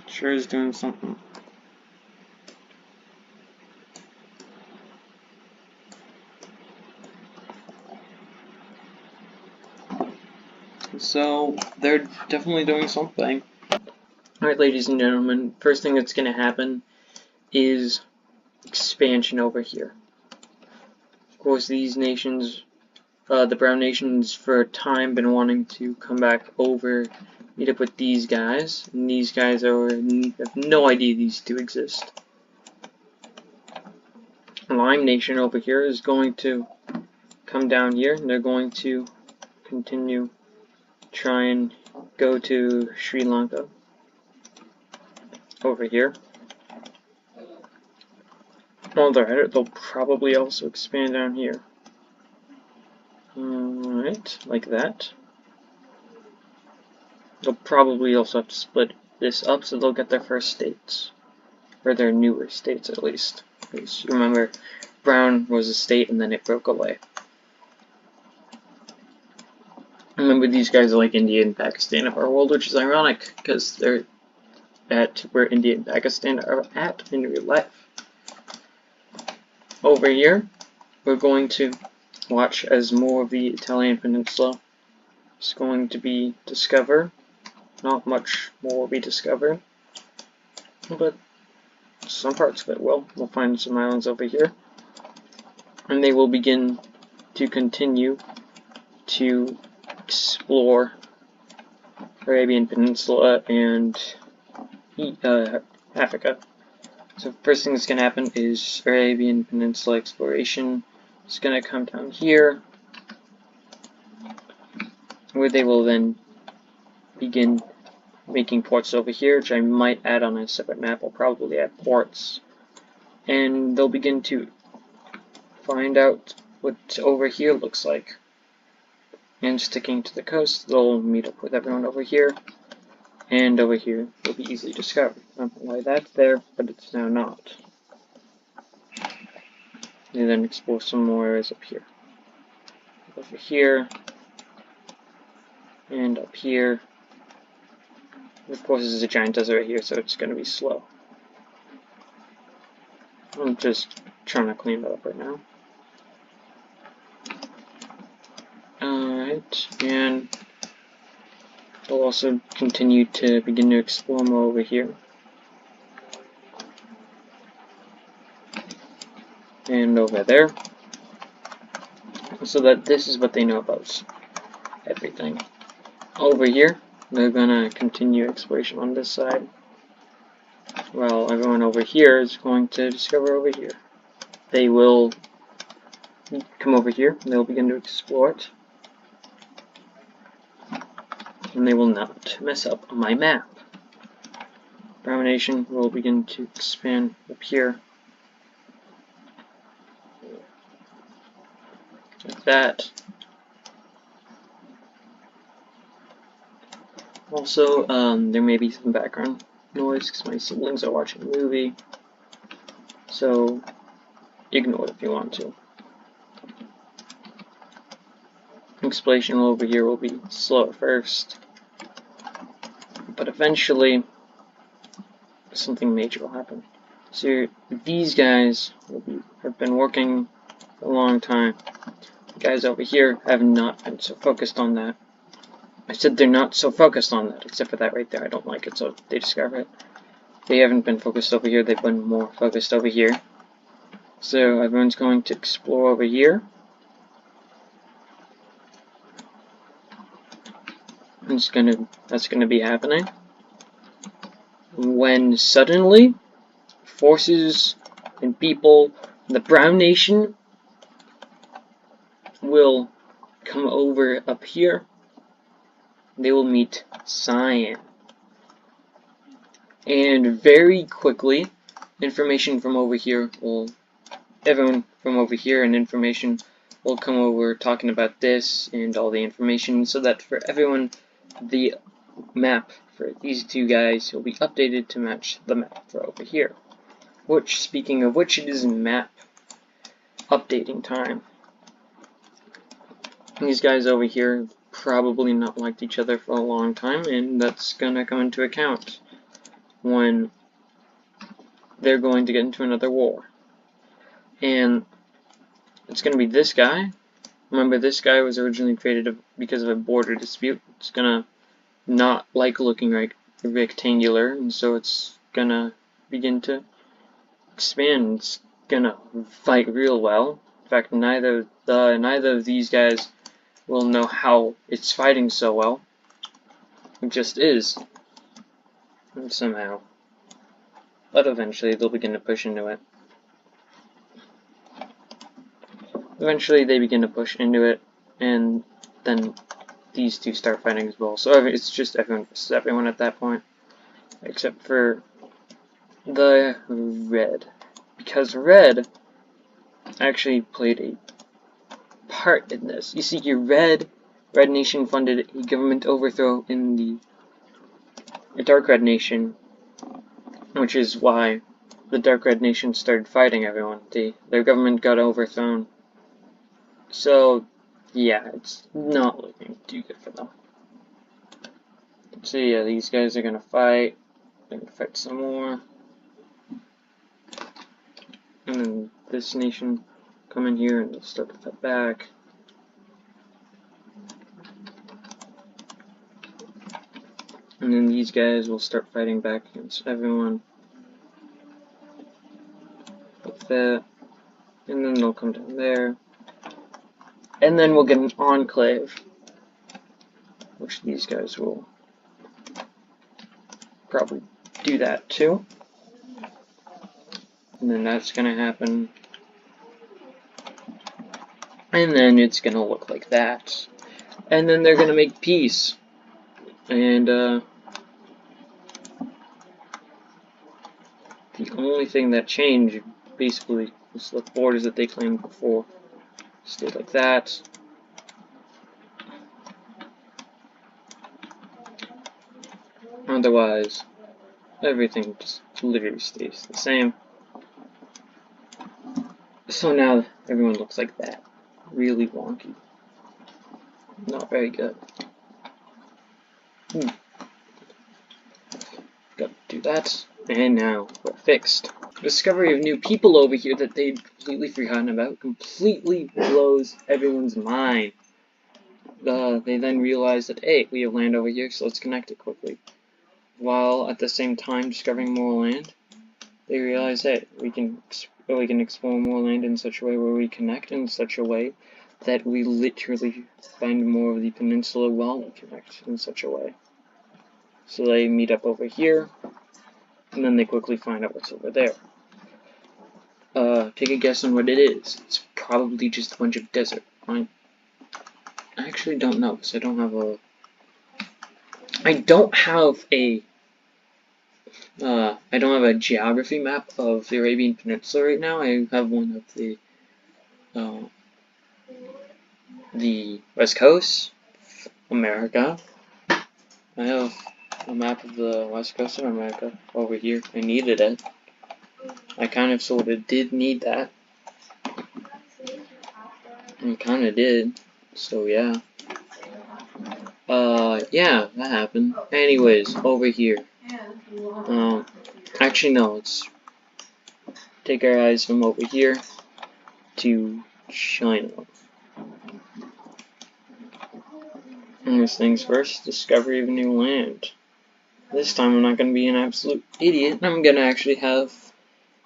Sure is doing something. So they're definitely doing something. Alright, ladies and gentlemen, first thing that's going to happen is expansion over here. Of course, these nations, the brown nations, for a time been wanting to come back over, meet up with these guys, and these guys have no idea these two exist. Lime Nation over here is going to come down here, and they're going to continue try and go to Sri Lanka over here. While they're at it, they'll probably also expand down here. Alright, like that. They'll probably also have to split this up so they'll get their first states. Or their newer states, at least. Because remember, Brown was a state and then it broke away. Remember, these guys are like India and Pakistan of our world, which is ironic, because they're at where India and Pakistan are at in real life. Over here, we're going to watch as more of the Italian peninsula is going to be discovered. Not much more will be discovered, but some parts of it will. We'll find some islands over here, and they will begin to continue to explore Arabian Peninsula and Africa. So first thing that's going to happen is Arabian Peninsula exploration. It's going to come down here, where they will then begin making ports over here, which I might add on a separate map. I'll probably add ports, and they'll begin to find out what over here looks like. And sticking to the coast, they'll meet up with everyone over here, and over here will be easily discovered. I don't know why that's there, but it's now not. And then explore some more areas up here. Over here, and up here. Of course, this is a giant desert right here, so it's going to be slow. I'm just trying to clean that up right now. Alright, and we'll also continue to begin to explore more over here. And over there. so that this is what they know about everything. Over here, they're gonna continue exploration on this side. Well, everyone over here is going to discover over here. They will come over here, and they'll begin to explore it. And they will not mess up my map. Brown Nation will begin to expand up here. Like that. Also, there may be some background noise because my siblings are watching a movie. So, ignore it if you want to. Exploration over here will be slow at first, but eventually something major will happen. So these guys have been working for a long time. The guys over here have not been so focused on that. I said they're not so focused on that, except for that right there. I don't like it, so they discover it. They haven't been focused over here, they've been more focused over here. So everyone's going to explore over here. That's gonna be happening when suddenly forces and people in the Brown Nation will come over up here. They will meet Cyan, and very quickly information from over here everyone from over here and information will come over talking about this and all the information, so that for everyone the map for these two guys will be updated to match the map for over here. Which, speaking of which, it is map updating time. These guys over here probably not liked each other for a long time, and that's gonna come into account when they're going to get into another war. And it's gonna be this guy. Remember, this guy was originally created because of a border dispute. It's gonna not like looking like rectangular, and so it's gonna begin to expand. It's gonna fight real well. In fact, neither of these guys will know how it's fighting so well. It just is, somehow. But eventually they'll begin to push into it. Eventually they begin to push into it, and then these two start fighting as well. So it's just everyone versus everyone at that point, except for the red, because red actually played a part in this. You see, your Red Nation funded a government overthrow in the Dark Red Nation, which is why the Dark Red Nation started fighting everyone. Their government got overthrown. So, yeah, it's not looking too good for them. So yeah, these guys are gonna fight. They're gonna fight some more. And then this nation come in here and they'll start to fight back. And then these guys will start fighting back against everyone. Like that. And then they'll come down there. And then we'll get an enclave, which these guys will probably do that too. And then that's gonna happen. And then it's gonna look like that. And then they're gonna make peace. And the only thing that changed basically was the borders that they claimed before stayed like that. Otherwise, everything just literally stays the same. So now everyone looks like that. Really wonky. Not very good. Gotta do that. And now we're fixed. Discovery of new people over here that they'd completely forgotten about completely blows everyone's mind. They then realize that, hey, we have land over here, so let's connect it quickly. While at the same time discovering more land, they realize, hey, we can explore more land in such a way where we connect in such a way that we literally find more of the peninsula while we connect in such a way. So they meet up over here, and then they quickly find out what's over there. Take a guess on what it is. It's probably just a bunch of desert. I actually don't know, because I don't have a geography map of the Arabian Peninsula right now. I have one of the West Coast, America. I have a map of the West Coast of America over here. I needed it. I kind of sort of did need that. I kind of did. So yeah. Yeah, that happened. Anyways, over here. Actually no, let's take our eyes from over here to China. First things first, discovery of new land. This time I'm not going to be an absolute idiot. I'm going to actually have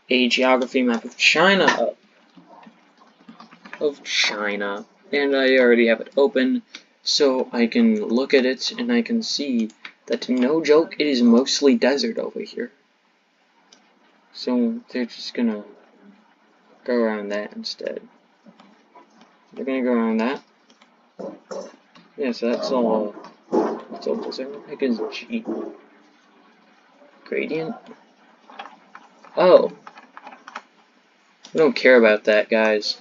a geography map of China up. And I already have it open, so I can look at it and I can see that, no joke, it is mostly desert over here. So they're just going to go around that instead. They're going to go around that. Yeah, so that's all desert. What the heck is G? Gradient? Oh. We don't care about that, guys.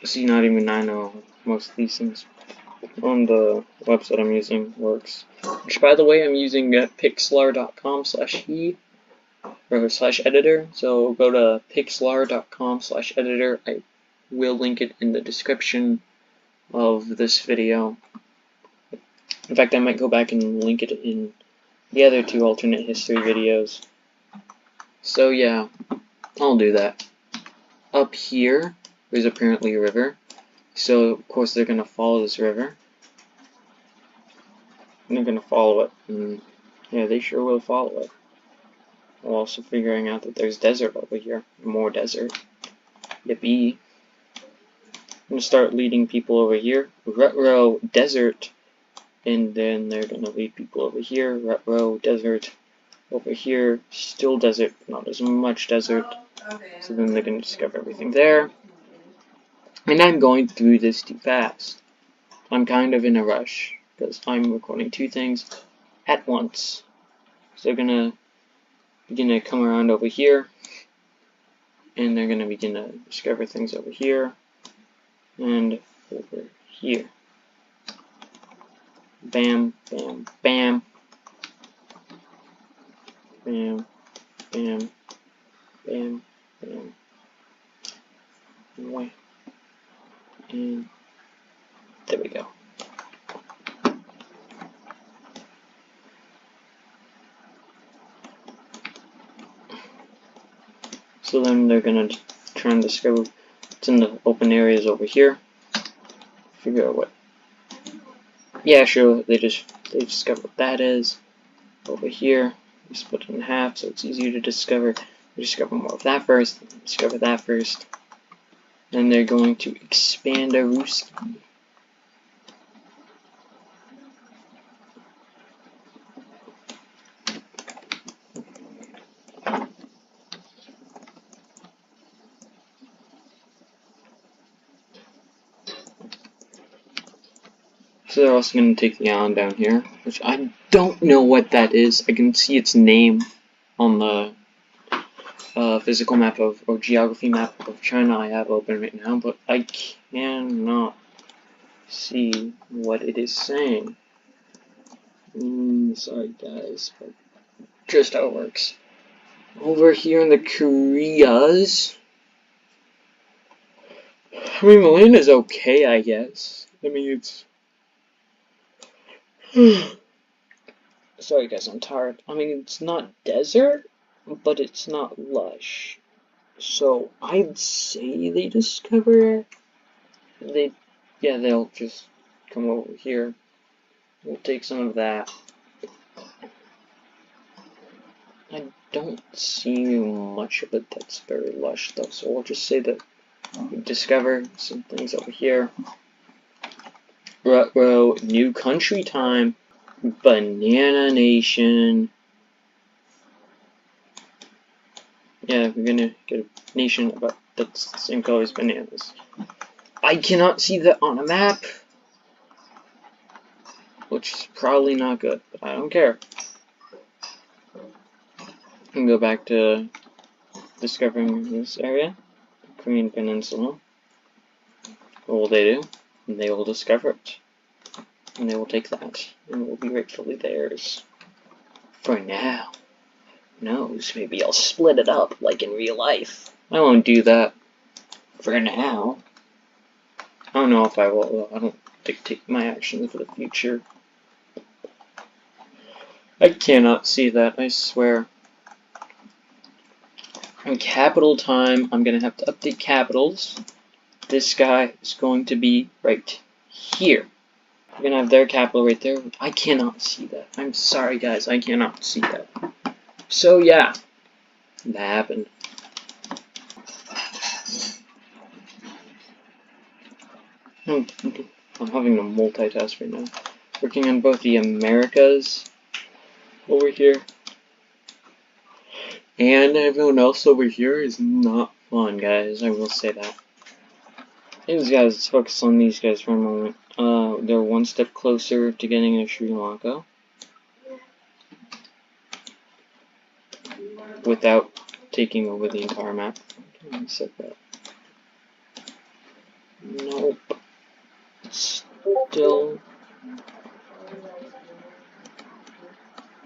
See, not even I know most of these things on the website I'm using works. Which, by the way, I'm using pixlr.com/he or /editor. So go to pixlr.com/editor. I will link it in the description of this video. In fact, I might go back and link it in the other two alternate history videos. So yeah, I'll do that. Up here, there's apparently a river. So, of course, they're going to follow this river. And they're going to follow it. And, yeah, they sure will follow it. While also figuring out that there's desert over here. More desert. Yippee. I'm going to start leading people over here. Retro desert. And then they're going to lead people over here. Retro desert. Over here. Still desert. Not as much desert. So then they're going to discover everything there. And I'm going through this too fast. I'm kind of in a rush, because I'm recording two things at once. So they're gonna begin to come around over here, and they're gonna begin to discover things over here, and over here. Bam, bam, bam. Bam, bam, bam, bam. Anyway. And there we go. So then they're gonna try and discover what's in the open areas over here. Figure out what. Yeah, sure. They discover what that is. Over here, we split it in half, so it's easier to discover. We discover more of that first. Discover that first. Then they're going to expand a Ruski. So they're also going to take the island down here, which I don't know what that is. I can see its name on the physical map of, or geography map of China I have open right now, but I cannot see what it is saying. Sorry guys, but just how it works. Over here in the Koreas, I mean, Malin is okay, I guess. I mean, it's... Sorry guys, I'm tired. I mean, it's not desert, but it's not lush. So, I'd say they discover... they'll just come over here. We'll take some of that. I don't see much of it that's very lush, though, so we'll just say that discover some things over here. Ruh-roh, new country time. Banana Nation. Yeah, we're gonna get a nation that's the same color as bananas. I cannot see that on a map, which is probably not good, but I don't care. I can go back to discovering this area, the Korean Peninsula. What will they do? And they will discover it. And they will take that, and it will be rightfully theirs. For now. Who knows, maybe I'll split it up, like in real life. I won't do that. For now. I don't know if I will. I don't dictate my actions for the future. I cannot see that, I swear. In capital time, I'm gonna have to update capitals. This guy is going to be right here. We're gonna have their capital right there. I cannot see that. I'm sorry, guys. I cannot see that. So, yeah. That happened. I'm having to multitask right now. Working on both the Americas over here. And everyone else over here is not fun, guys. I will say that. These guys, let's focus on these guys for a moment. They're one step closer to getting a Sri Lanka. Without taking over the entire map. I said that. Nope. Still.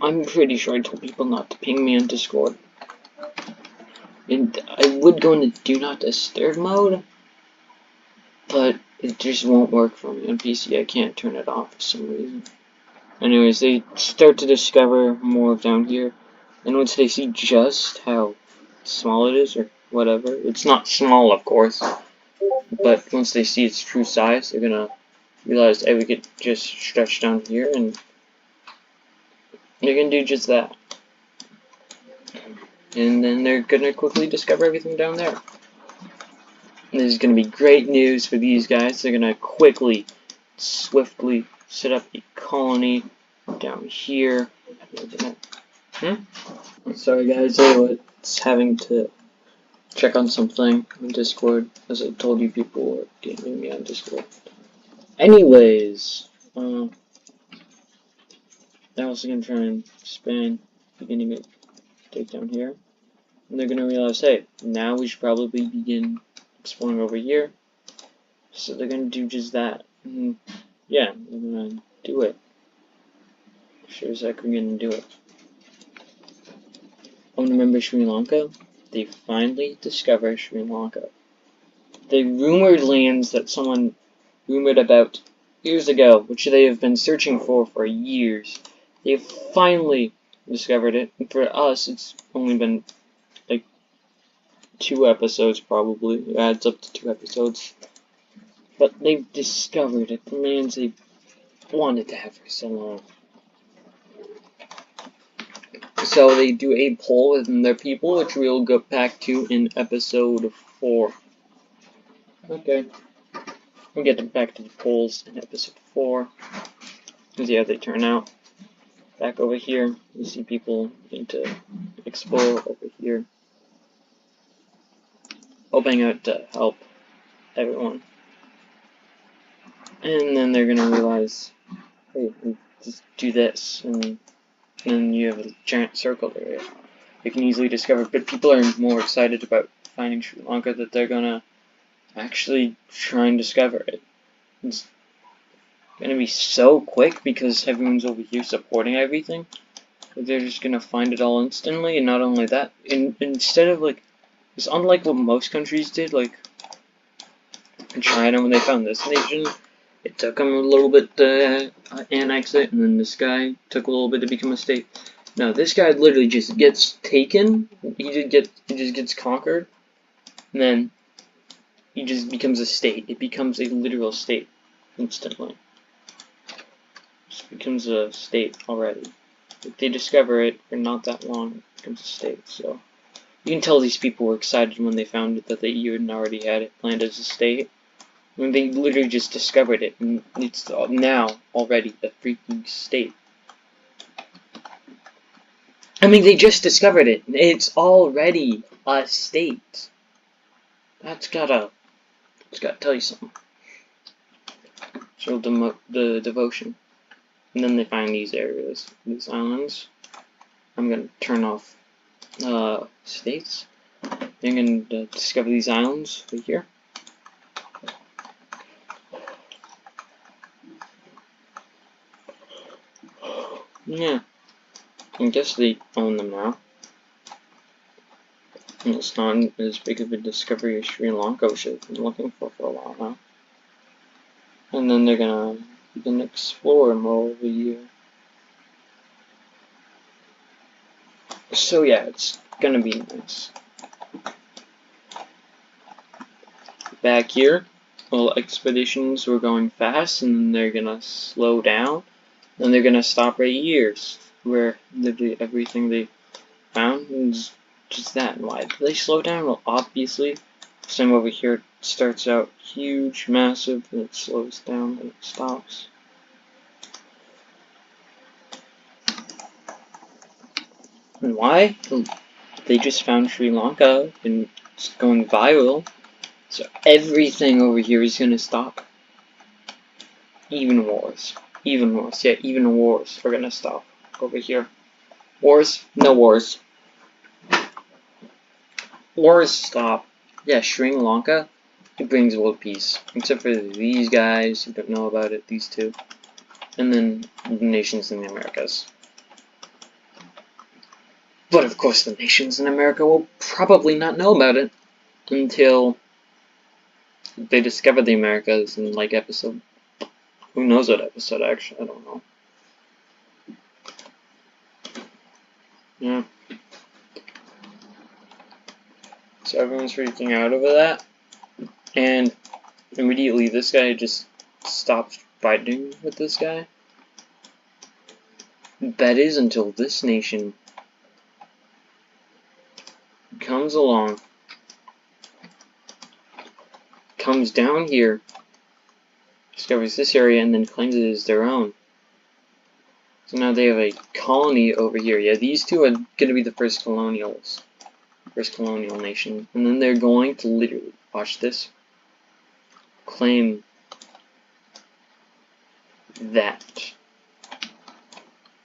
I'm pretty sure I told people not to ping me on Discord. And I would go into Do Not Disturb mode, but it just won't work for me on PC. I can't turn it off for some reason. Anyways, they start to discover more down here, and once they see just how small it is, or whatever, it's not small, of course, but once they see its true size, they're gonna realize, hey, we could just stretch down here, and they're gonna do just that. And then they're gonna quickly discover everything down there. And this is gonna be great news for these guys. They're gonna quickly, swiftly set up a colony down here. Sorry guys, I was having to check on something on Discord, as I told you people were DMing me on Discord. Anyways, they're also gonna try and span beginning of take down here. And they're gonna realize, hey, now we should probably begin exploring over here. So they're gonna do just that. And yeah, they're gonna do it. Sure as heck we're gonna do it. Oh, remember Sri Lanka? They finally discovered Sri Lanka. The rumored lands that someone rumored about years ago, which they have been searching for years. They've finally discovered it. And for us, it's only been like 2 episodes probably. It adds up to 2 episodes. But they've discovered it. The lands they've wanted to have for so long. So they do a poll within their people, which we'll go back to in episode 4. Okay. We'll get back to the polls in episode 4. And see how they turn out. Back over here, you see people need to explore over here. Hoping out to help everyone. And then they're gonna realize, hey, just do this, and then you have a giant circle area. You can easily discover, but people are more excited about finding Sri Lanka that they're gonna actually try and discover it. It's gonna be so quick because everyone's over here supporting everything. They're just gonna find it all instantly, and not only that, instead of like, it's unlike what most countries did, like in China when they found this nation, it took them a little bit to annex it, and then this guy took a little bit to become a state. No, this guy literally just gets taken, he just gets conquered, and then he just becomes a state. It becomes a literal state instantly. Just becomes a state already. If they discover it for not that long, it becomes a state. So You can tell these people were excited when they found that they even already had it planned as a state. I mean, they literally just discovered it, and it's now already a freaking state. I mean, they just discovered it. It's already a state. It's gotta tell you something. Show the devotion. And then they find these areas, these islands. I'm gonna turn off states. They're gonna discover these islands right here. Yeah, I guess they own them now. And it's not as big of a discovery as Sri Lanka, which I've been looking for a while now. And then they're gonna explore more over here. So yeah, it's gonna be nice. Back here, well, expeditions were going fast, and then they're gonna slow down, and they're gonna stop right here, where literally everything they found is just that. And why do they slow down? Well, obviously, same over here, it starts out huge, massive, and it slows down and it stops. And why? Well, they just found Sri Lanka, and it's going viral, so everything over here is gonna stop. Even wars. Even wars. Yeah, even wars are gonna stop over here. Wars? No wars. Wars stop. Yeah, Sri Lanka, it brings world peace. Except for these guys who don't know about it, these two. And then the nations in the Americas. But of course the nations in America will probably not know about it until they discover the Americas in like episode. Who knows what episode actually, I don't know. Yeah. So everyone's freaking out over that. And immediately this guy just stopped fighting with this guy. That is until this nation comes along, comes down here, discovers this area, and then claims it as their own. So now they have a colony over here. Yeah, these two are going to be the first colonial nation. And then they're going to literally, watch this, claim that.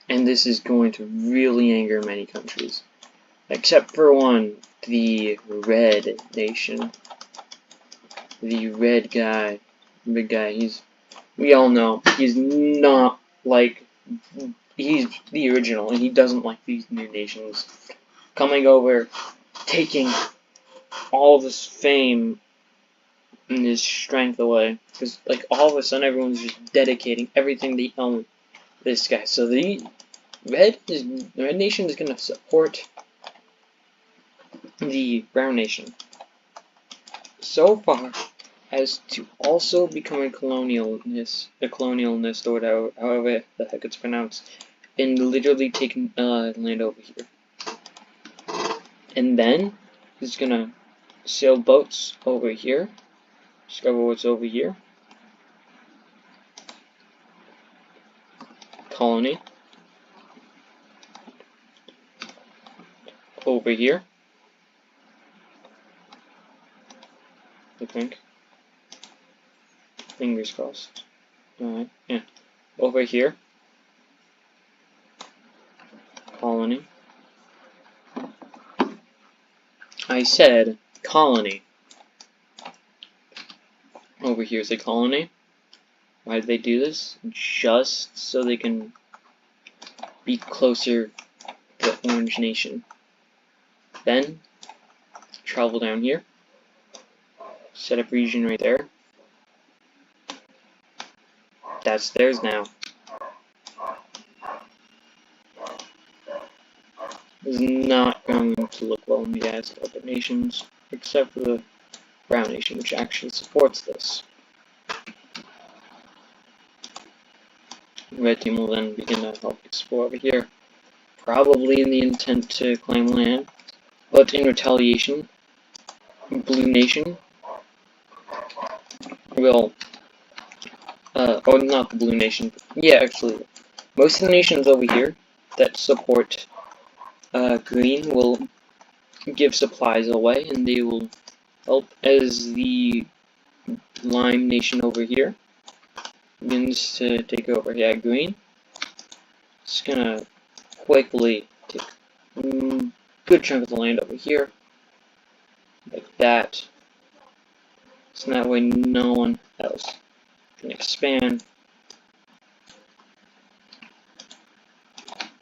And this is going to really anger many countries. Except for one, the Red Nation. The red guy, big guy, we all know, he's not like, he's the original, and he doesn't like these new nations coming over, taking all of his fame and his strength away. Because, like, all of a sudden everyone's just dedicating everything they own to this guy. So the Red Nation is going to support the Brown Nation so far as to also become a colonialist, or whatever, however the heck it's pronounced, and literally taking land over here. And then he's gonna sail boats over here, discover what's over here, colony, over here, I think. Fingers crossed. Alright, yeah. Over here. Colony. I said colony. Over here is a colony. Why did they do this? Just so they can be closer to the Orange Nation. Then, travel down here. Set up region right there. That's theirs now. Is not going to look well in the eyes of other nations, except for the Brown Nation, which actually supports this. The Red Team will then begin to help explore over here, probably in the intent to claim land. But in retaliation, Blue Nation will, or not the Blue Nation, yeah, actually, most of the nations over here that support Green will give supplies away, and they will help as the Lime Nation over here begins to take over. Yeah, Green. Just gonna quickly take a good chunk of the land over here, like that. So that way no one else can expand.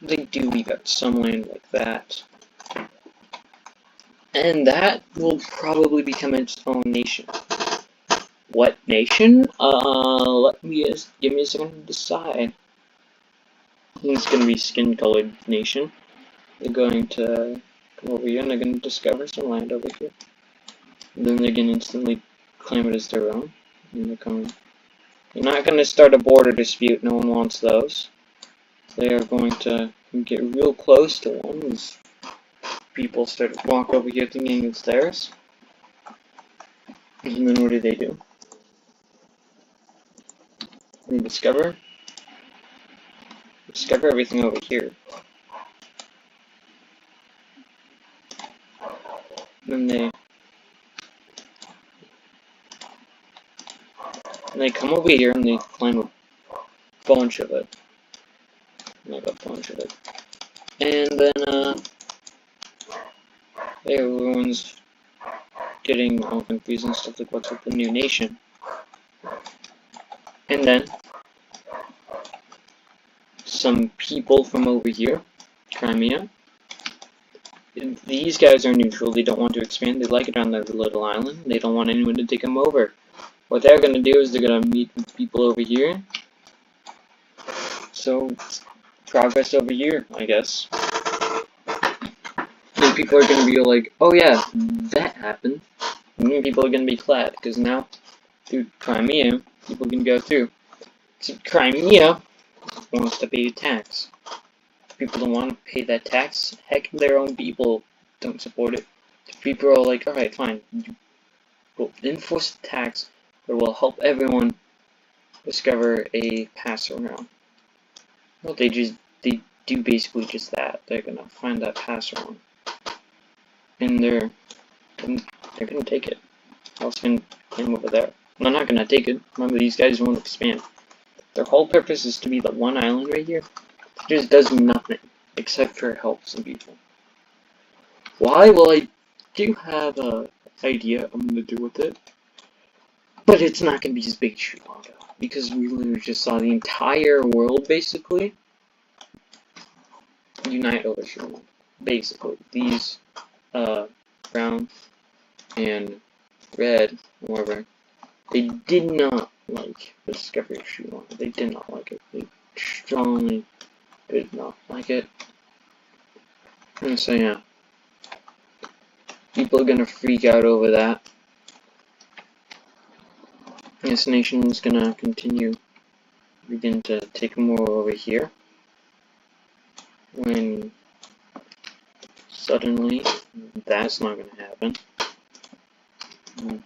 They do leave out some land like that. And that will probably become its own nation. What nation? Give me a second to decide. I think it's gonna be skin-colored nation. They're going to come over here and they're gonna discover some land over here. And then they're gonna instantly claim it as their own. And they're not gonna start a border dispute, no one wants those. They are going to get real close to one as people start to walk over here thinking it's theirs. And then what do? They discover everything over here. Then they come over here and they claim a bunch of it. Like a bunch of it. And then everyone's getting all confused and stuff like what's with the new nation. And then some people from over here, Crimea, these guys are neutral, they don't want to expand, they like it on their little island, they don't want anyone to take them over. What they're going to do is they're going to meet with people over here. So, progress over here, I guess. And people are going to be like, oh yeah, that happened. And people are going to be glad, because now, through Crimea, people can go through. See, Crimea wants to pay a tax. People don't want to pay that tax. Heck, their own people don't support it. People are like, alright, fine. We'll enforce the tax, but we'll help everyone discover a pass around. Well, they do basically just that. They're gonna find that pass around. And they're gonna take it. Else can claim over there. They're not gonna take it. Remember, these guys won't expand. Their whole purpose is to be the one island right here. It just does nothing except for help some people. Why? Well, I do have a idea I'm gonna do with it, but it's not gonna be as big as Sri Lanka because we literally just saw the entire world basically unite over Sri Lanka. Basically, these brown and red, however, they did not like the discovery of Sri Lanka. They did not like it. They strongly did not like it. And so yeah, people are gonna freak out over that. This nation is gonna begin to take more over here. When suddenly that's not gonna happen.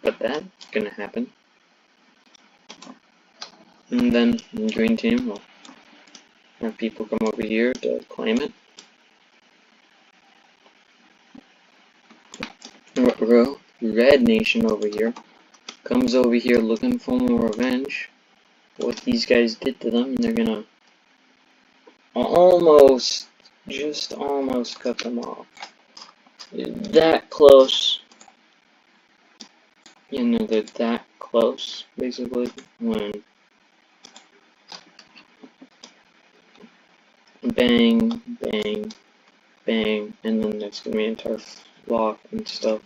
But that's gonna happen. And then the green team will have people come over here to claim it. Red Nation over here comes over here looking for more revenge for what these guys did to them, and they're gonna just almost cut them off. That close. You know, they're that close, basically, when bang, bang, bang, and then there's gonna be an entire flock and stuff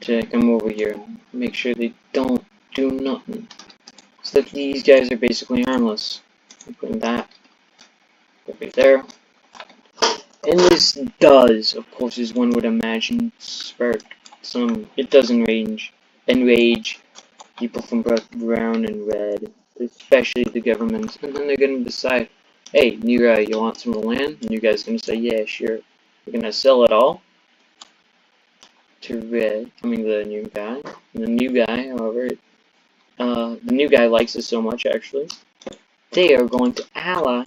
to come over here and make sure they don't do nothing. So that these guys are basically harmless. I'm putting that right there. And this does, of course, as one would imagine, spark some. It does enrage people from both brown and red, especially the governments. And then they're gonna decide, hey, you want some of the land? And you guys gonna say, yeah, sure. You're gonna sell it all? to red, the new guy. And the new guy, however, the new guy likes it so much, actually, they are going to ally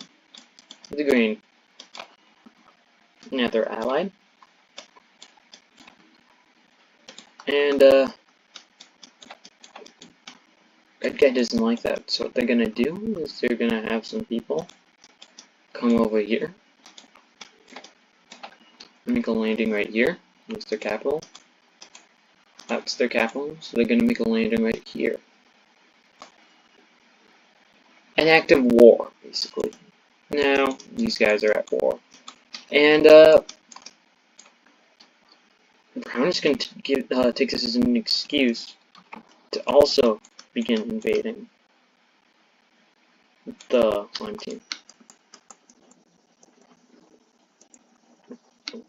with the green. Now they're allied. And, red guy doesn't like that, so what they're gonna do is they're gonna have some people come over here, make a landing right here. That's their capital. That's their capital, so they're gonna make a landing right here. An act of war, basically. Now, these guys are at war. And, Brown is gonna take this as an excuse to also begin invading the Lime team.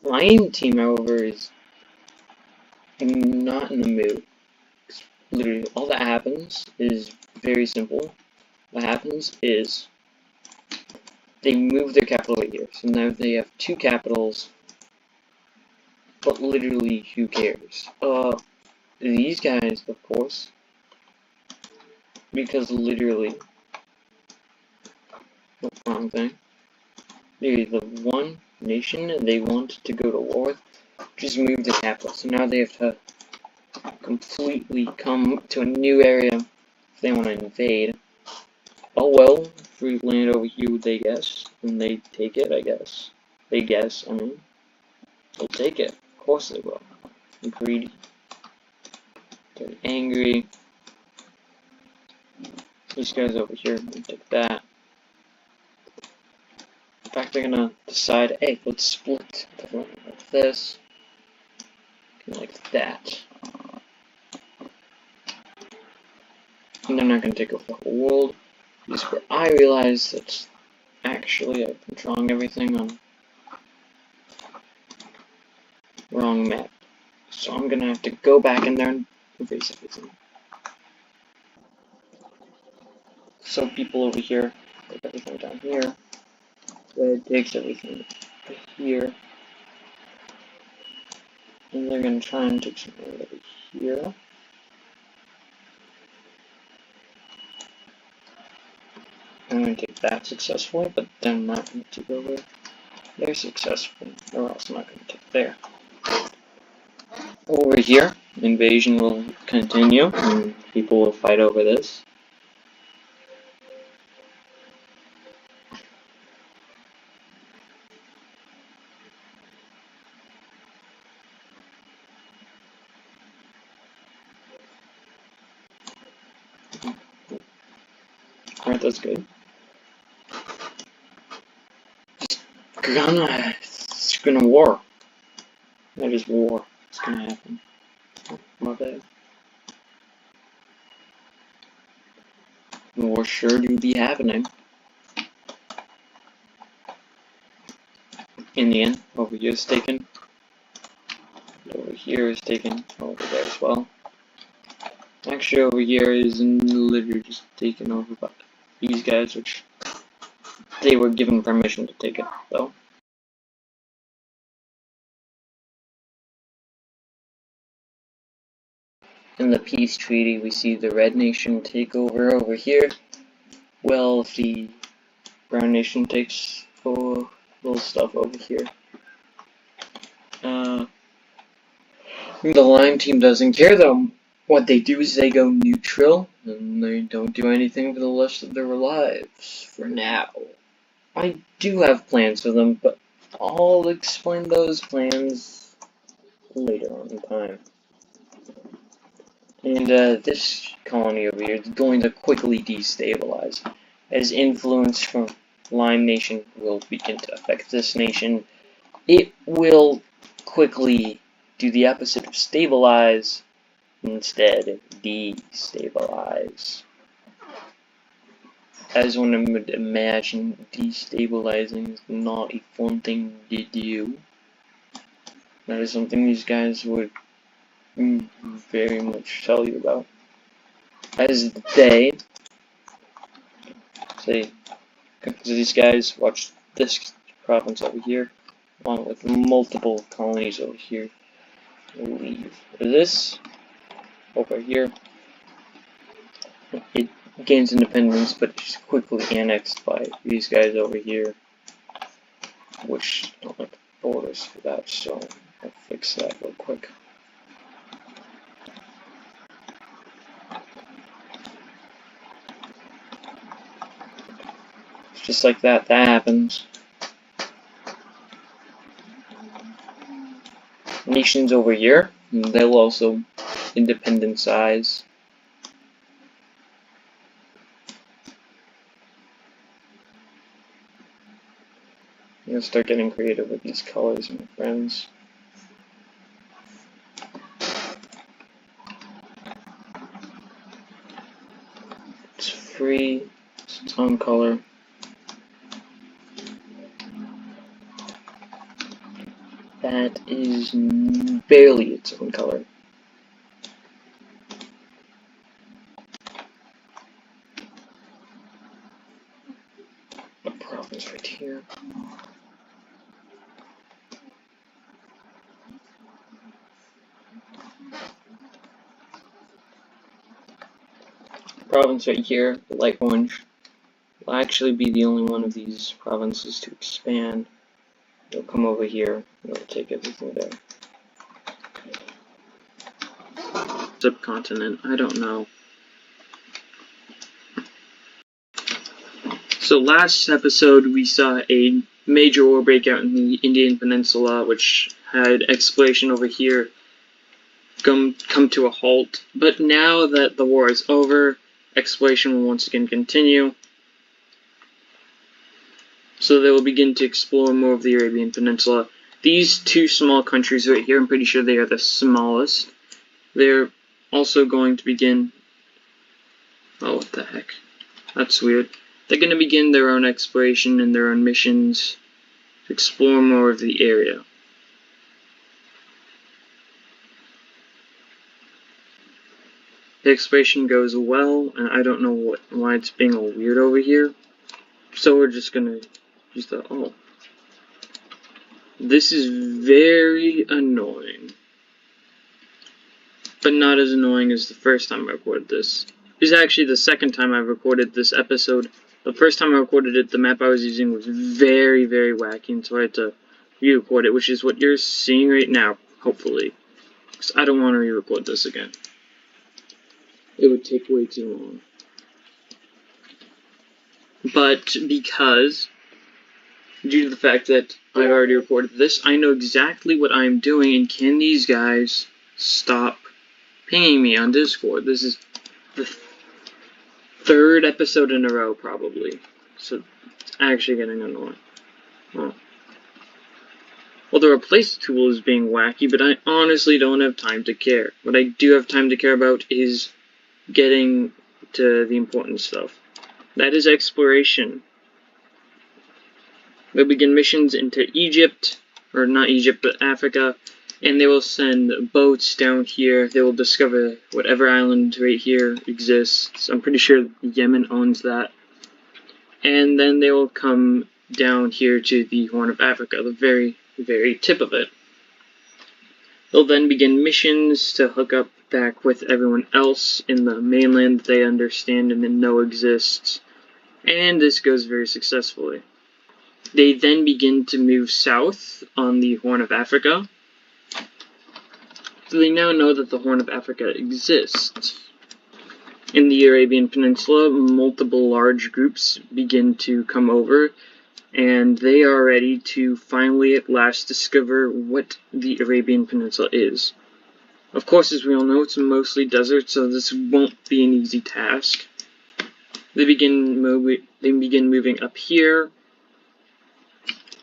Lime team, however, is not in the mood. Literally, all that happens is very simple. What happens is they move their capital right here. So now they have two capitals, but literally, who cares? These guys, of course, because literally, wrong thing. They're the one nation they want to go to war with, just move the capital. So now they have to completely come to a new area if they want to invade. Oh well, if we land over here, they guess, and they take it, I guess. They guess, they'll take it. Of course they will. They're greedy. They're angry. These guys over here will take that. In fact, they're gonna decide, hey, let's split like this. Like that. And they're not gonna take over the whole world. This is where I realize that actually I've been drawing everything on wrong map. So I'm gonna have to go back in there and erase everything. So people over here take everything down here. Red takes everything here. And they're gonna try and take something over here. I'm gonna take that successfully, but they're not gonna take over there successfully, or else I'm not gonna take there. Over here, invasion will continue, and people will fight over this. Alright, that's good. It's gonna war. That is war. It's gonna happen. Oh, my bad. War sure do be happening. In the end, over here is taken. Over here is taken. Over there as well. Actually, over here is literally just taken over by these guys, which they were given permission to take it, though. In the peace treaty, we see the Red Nation take over here. Well, if the Brown Nation takes little stuff over here. The Lime team doesn't care, though. What they do is they go neutral, and they don't do anything for the rest of their lives, for now. I do have plans for them, but I'll explain those plans later on in time. And this colony over here is going to quickly destabilize, as influence from Lime Nation will begin to affect this nation. It will quickly do the opposite of stabilize, instead destabilize. As one would imagine, destabilizing is not a fun thing to do. That is something these guys would very much tell you about. As they say, these guys watch this province over here, along with multiple colonies over here. leave this over here. It gains independence, but it's quickly annexed by these guys over here, which don't have borders for that, so I'll fix that real quick. Just like that, that happens. Nations over here, they'll also independent size. I'm gonna start getting creative with these colors, my friends. It's free, it's its own color. That is barely its own color. A province right here. Province right here, the light orange, will actually be the only one of these provinces to expand. It'll come over here, it'll take everything there. Subcontinent, I don't know. So last episode we saw a major war breakout in the Indian Peninsula, which had exploration over here come to a halt. But now that the war is over, exploration will once again continue. So they will begin to explore more of the Arabian Peninsula. These two small countries right here, I'm pretty sure they are the smallest. They're also going to begin... Oh, what the heck. That's weird. They're going to begin their own exploration and their own missions to explore more of the area. The exploration goes well, and I don't know why it's being all weird over here. So we're just going to use the... Oh. This is very annoying. But not as annoying as the first time I recorded this. This is actually the second time I've recorded this episode. The first time I recorded it, the map I was using was very, very wacky, and so I had to re-record it, which is what you're seeing right now, hopefully. Because I don't want to re-record this again. It would take way too long. But because, due to the fact that I've already recorded this, I know exactly what I'm doing, and can these guys stop pinging me on Discord? This is the third episode in a row, probably. So, it's actually getting annoying. Well, the replace tool is being wacky, but I honestly don't have time to care. What I do have time to care about is getting to the important stuff. That is exploration. They'll begin missions into Egypt, or not Egypt, but Africa, and they will send boats down here. They will discover whatever island right here exists. I'm pretty sure Yemen owns that. And then they will come down here to the Horn of Africa, the very, very tip of it. They'll then begin missions to hook up back with everyone else in the mainland that they understand and know exists. And this goes very successfully. They then begin to move south on the Horn of Africa. So they now know that the Horn of Africa exists. In the Arabian Peninsula, multiple large groups begin to come over, and they are ready to finally at last discover what the Arabian Peninsula is. Of course, as we all know, it's mostly desert, so this won't be an easy task. They begin moving up here,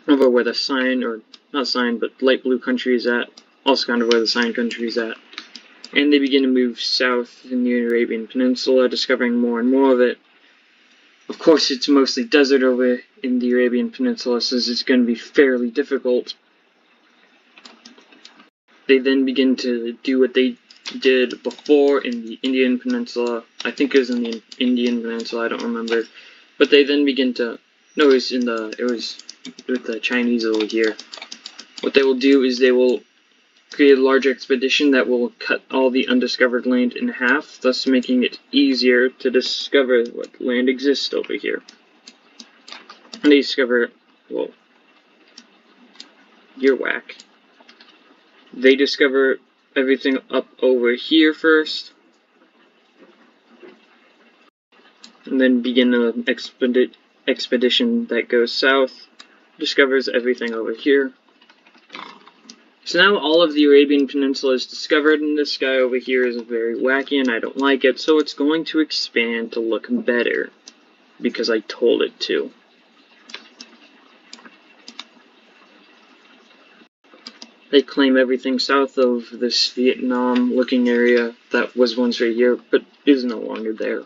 over where the sign, or not sign, but light blue country is at, also kind of where the sign country is at. And they begin to move south in the Arabian Peninsula, discovering more and more of it. Of course, it's mostly desert over in the Arabian Peninsula, so it's going to be fairly difficult. They then begin to do what they did before in the Indian Peninsula. I think it was in the Indian Peninsula, I don't remember. But they then begin to... No, it was with the Chinese over here. What they will do is they will create a large expedition that will cut all the undiscovered land in half, thus making it easier to discover what land exists over here. And they discover, well, you're whack. They discover everything up over here first, and then begin an expedition that goes south, discovers everything over here. So now all of the Arabian Peninsula is discovered, and this guy over here is very wacky and I don't like it, so it's going to expand to look better, because I told it to. They claim everything south of this Vietnam-looking area that was once right here, but is no longer there.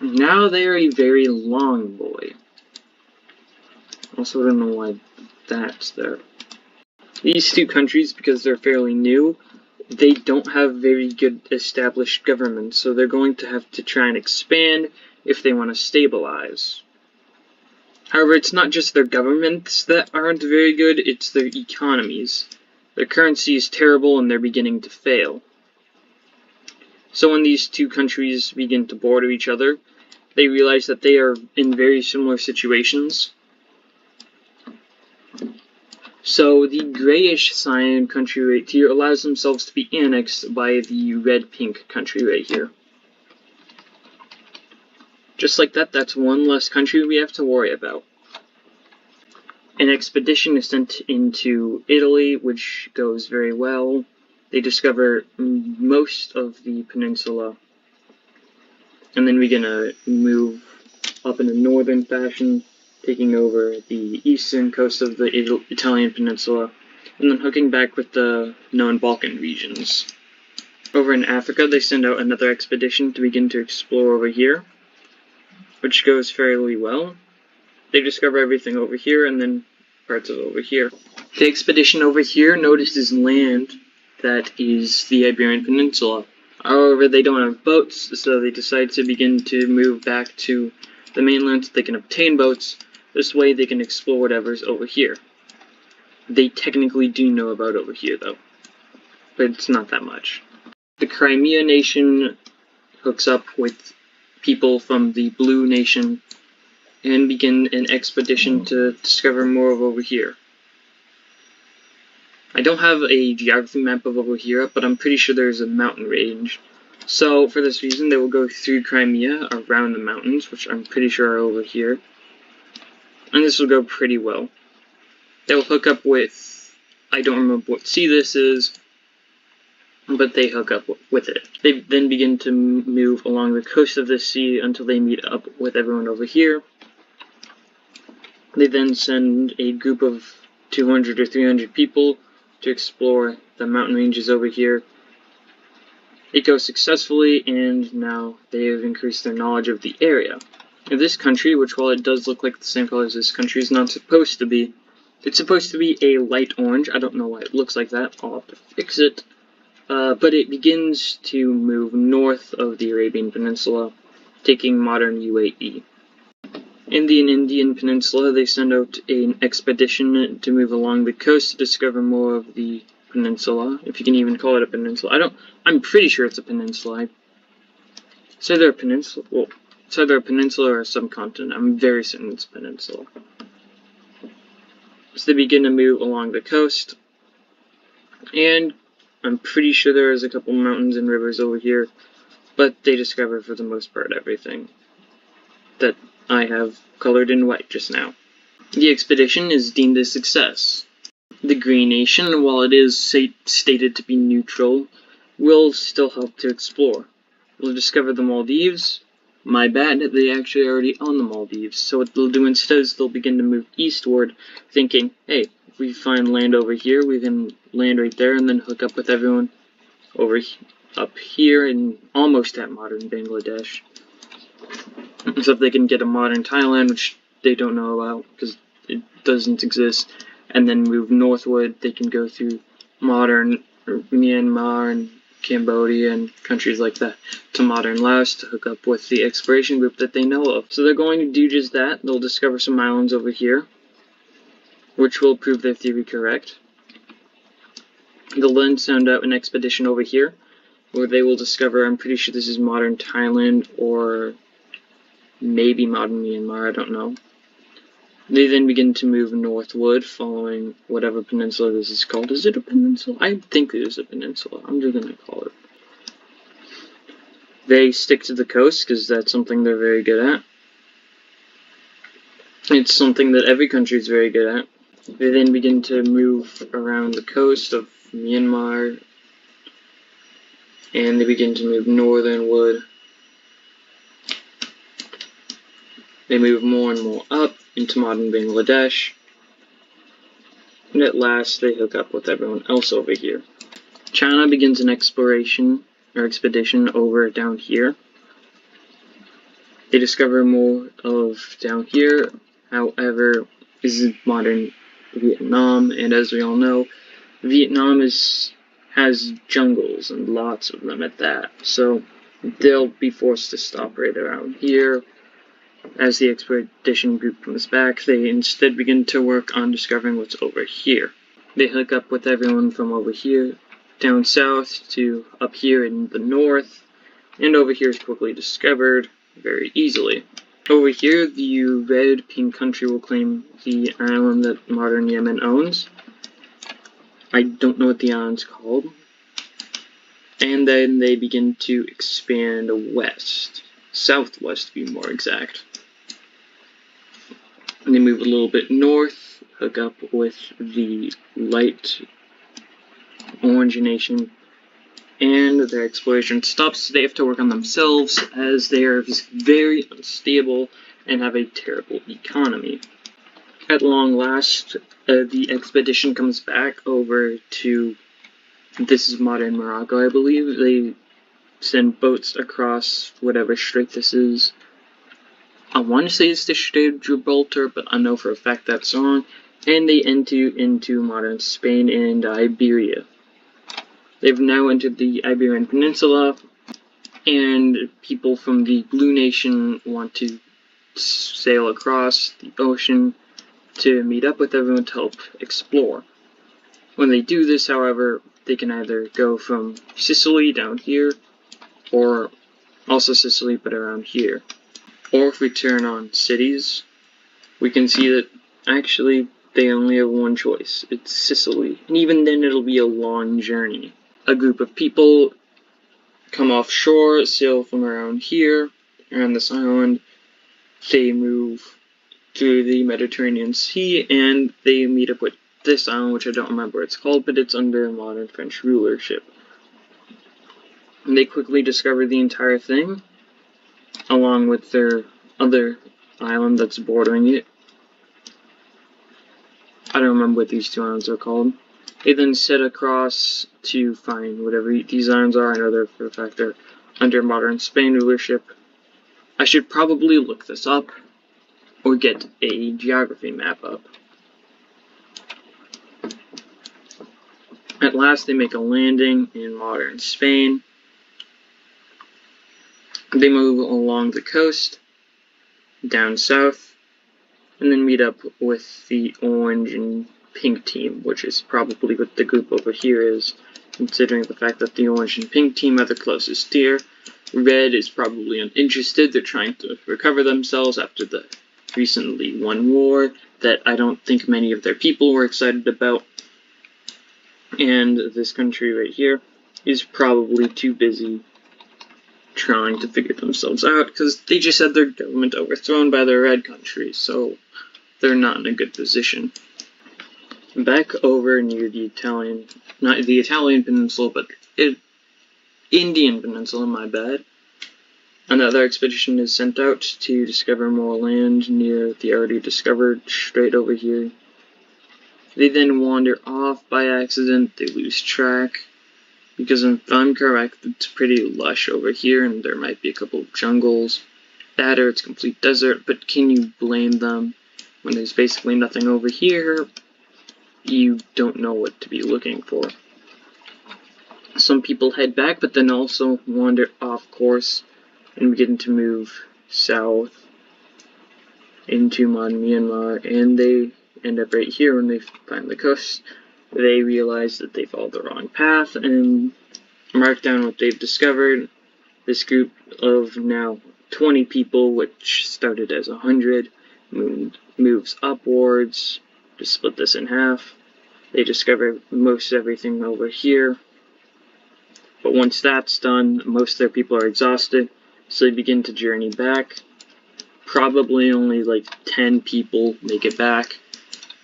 Now they are a very long boy. Also, I don't know why that's there. These two countries, because they're fairly new, they don't have very good established governments, so they're going to have to try and expand if they want to stabilize. However, it's not just their governments that aren't very good, it's their economies. Their currency is terrible and they're beginning to fail. So when these two countries begin to border each other, they realize that they are in very similar situations. So the grayish cyan country right here allows themselves to be annexed by the red-pink country right here. Just like that, that's one less country we have to worry about. An expedition is sent into Italy, which goes very well. They discover most of the peninsula. And then we're gonna move up in a northern fashion, taking over the eastern coast of the Italian peninsula, and then hooking back with the known Balkan regions. Over in Africa, they send out another expedition to begin to explore over here, which goes fairly well. They discover everything over here, and then parts of over here. The expedition over here notices land that is the Iberian Peninsula. However, they don't have boats, so they decide to begin to move back to the mainland so they can obtain boats. This way they can explore whatever's over here. They technically do know about over here, though, but it's not that much. The Crimea nation hooks up with people from the Blue nation and begin an expedition to discover more of over here. I don't have a geography map of over here, but I'm pretty sure there's a mountain range. So, for this reason, they will go through Crimea, around the mountains, which I'm pretty sure are over here. And this will go pretty well. They will hook up with, I don't remember what sea this is, but they hook up with it. They then begin to move along the coast of this sea until they meet up with everyone over here. They then send a group of 200 or 300 people to explore the mountain ranges over here. It goes successfully, and now they have increased their knowledge of the area. Now, this country, which while it does look like the same color as this country, is not supposed to be. It's supposed to be a light orange. I don't know why it looks like that. I'll have to fix it. But it begins to move north of the Arabian Peninsula, taking modern UAE. In the Indian Peninsula, they send out an expedition to move along the coast to discover more of the peninsula, if you can even call it a peninsula. I'm pretty sure it's a peninsula. It's either a peninsula, well, it's either a peninsula or a subcontinent. I'm very certain it's a peninsula. So they begin to move along the coast, and I'm pretty sure there is a couple mountains and rivers over here, but they discover for the most part everything that I have colored in white just now. The expedition is deemed a success. The Green Nation, while it is stated to be neutral, will still help to explore. We'll discover the Maldives. My bad, they actually are already on the Maldives, so what they'll do instead is they'll begin to move eastward, thinking, hey, if we find land over here, we can land right there and then hook up with everyone up here and almost at modern Bangladesh. Except they can get a modern Thailand, which they don't know about because it doesn't exist, and then move northward. They can go through modern Myanmar and Cambodia and countries like that to modern Laos to hook up with the exploration group that they know of. So they're going to do just that. They'll discover some islands over here. which will prove their theory correct. They'll then send out an expedition over here, where they will discover, I'm pretty sure this is modern Thailand, or maybe modern Myanmar, I don't know. They then begin to move northward, following whatever peninsula this is called. Is it a peninsula? I think it is a peninsula. I'm just gonna call it. They stick to the coast, because that's something they're very good at. It's something that every country is very good at. They then begin to move around the coast of Myanmar, and they begin to move northernward. They move more and more up into modern Bangladesh, and at last they hook up with everyone else over here. China begins an expedition over down here. They discover more of down here, however, this is modern Vietnam, and as we all know, Vietnam has jungles, and lots of them at that, so they'll be forced to stop right around here. As the expedition group comes back, they instead begin to work on discovering what's over here. They hook up with everyone from over here, down south, to up here in the north, and over here is quickly discovered very easily. Over here, the red pink country will claim the island that modern Yemen owns. I don't know what the island's called. And then they begin to expand west, southwest to be more exact. And they move a little bit north, hook up with the light orange nation, and their exploration stops. They have to work on themselves as they are very unstable and have a terrible economy. At long last, the expedition comes back over to, this is modern Morocco, I believe. They send boats across whatever strait this is. I want to say it's the Strait of Gibraltar, but I know for a fact that's wrong. And they enter into modern Spain and Iberia. They've now entered the Iberian Peninsula, and people from the Blue Nation want to sail across the ocean to meet up with everyone to help explore. When they do this, however, they can either go from Sicily down here, or also Sicily but around here. Or if we turn on cities, we can see that actually they only have one choice. It's Sicily. And even then it'll be a long journey. A group of people come offshore, sail from around here, around this island. They move through the Mediterranean Sea, and they meet up with this island, which I don't remember what it's called, but it's under modern French rulership. And they quickly discover the entire thing, along with their other island that's bordering it. I don't remember what these two islands are called. They then set across to find whatever these islands are. I know they're, for a fact, they're under modern Spain rulership. I should probably look this up, or get a geography map up. At last, they make a landing in modern Spain. They move along the coast, down south, and then meet up with the orange and pink team, which is probably what the group over here is, considering the fact that the orange and pink team are the closest here. Red is probably uninterested. They're trying to recover themselves after the recently won war that I don't think many of their people were excited about. And this country right here is probably too busy trying to figure themselves out, because they just had their government overthrown by the red country, so they're not in a good position. Back over near the Italian, not the Italian peninsula, but Indian peninsula, my bad. Another expedition is sent out to discover more land near the already discovered strait over here. They then wander off by accident, they lose track, because if I'm correct, it's pretty lush over here, and there might be a couple of jungles. That or it's complete desert, but can you blame them when there's basically nothing over here? You don't know what to be looking for. Some people head back, but then also wander off course and begin to move south into modern Myanmar, and they end up right here when they find the coast. They realize that they followed the wrong path and mark down what they've discovered. This group of now 20 people, which started as 100, moves upwards to split this in half. They discover most everything over here. But once that's done, most of their people are exhausted, so they begin to journey back. Probably only like 10 people make it back.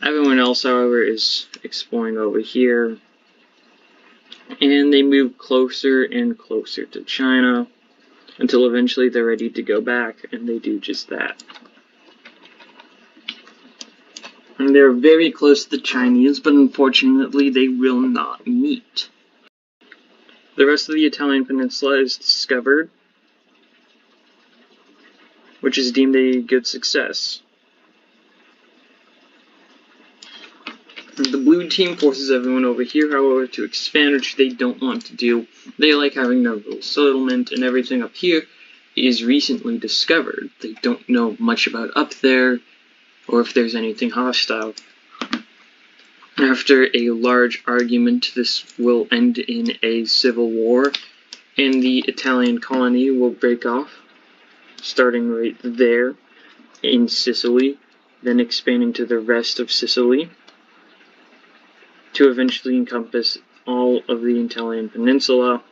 Everyone else, however, is exploring over here. And they move closer and closer to China until eventually they're ready to go back, and they do just that. And they're very close to the Chinese, but unfortunately they will not meet. The rest of the Italian peninsula is discovered, which is deemed a good success. The blue team forces everyone over here, however, to expand, which they don't want to do. They like having their little settlement, and everything up here is recently discovered. They don't know much about up there, or if there's anything hostile. After a large argument, this will end in a civil war, and the Italian colony will break off, starting right there in Sicily, then expanding to the rest of Sicily, to eventually encompass all of the Italian peninsula,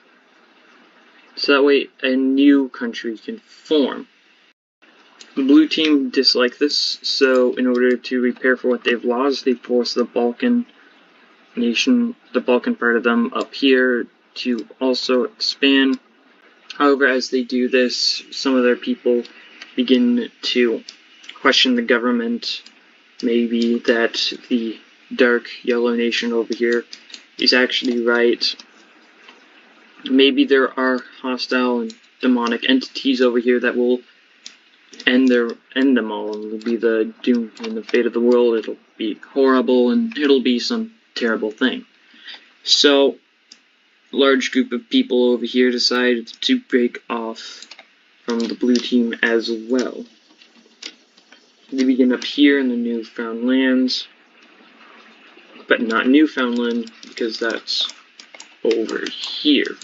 so that way a new country can form. The blue team dislike this, so in order to repair for what they've lost, they force the Balkan nation, the Balkan part of them, up here to also expand. However, as they do this, some of their people begin to question the government, maybe that the dark yellow nation over here is actually right. Maybe there are hostile and demonic entities over here that will end them all, and it'll be the doom and the fate of the world. It'll be horrible, and it'll be some terrible thing. So, a large group of people over here decide to break off from the blue team as well. They begin up here in the Newfound lands, but not Newfoundland, because that's over here.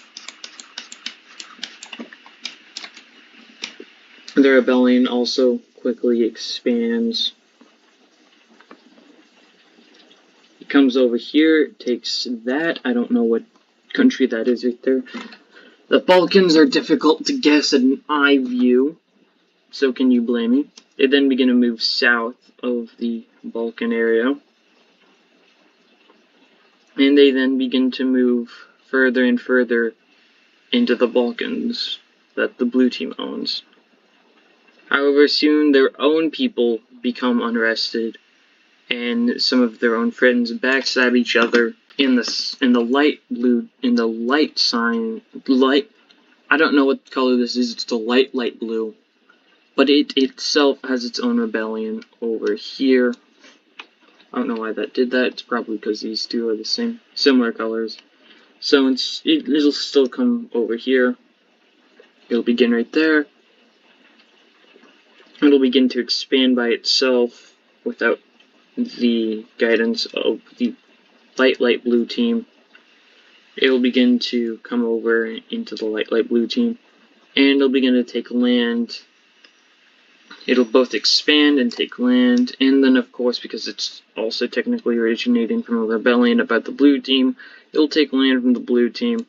The rebellion also quickly expands. It comes over here, takes that. I don't know what country that is right there. The Balkans are difficult to guess at an eye view, so can you blame me? They then begin to move south of the Balkan area. And they then begin to move further and further into the Balkans that the blue team owns. However, soon their own people become unrested, and some of their own friends backstab each other in the light sign. I don't know what color this is. It's the light blue, but it itself has its own rebellion over here. I don't know why that did that. It's probably because these two are the similar colors. So it'll still come over here. It'll begin right there. It'll begin to expand by itself without the guidance of the light blue team. It'll begin to come over into the light blue team, and it'll begin to take land. It'll both expand and take land, and then of course, because it's also technically originating from a rebellion about the blue team, it'll take land from the blue team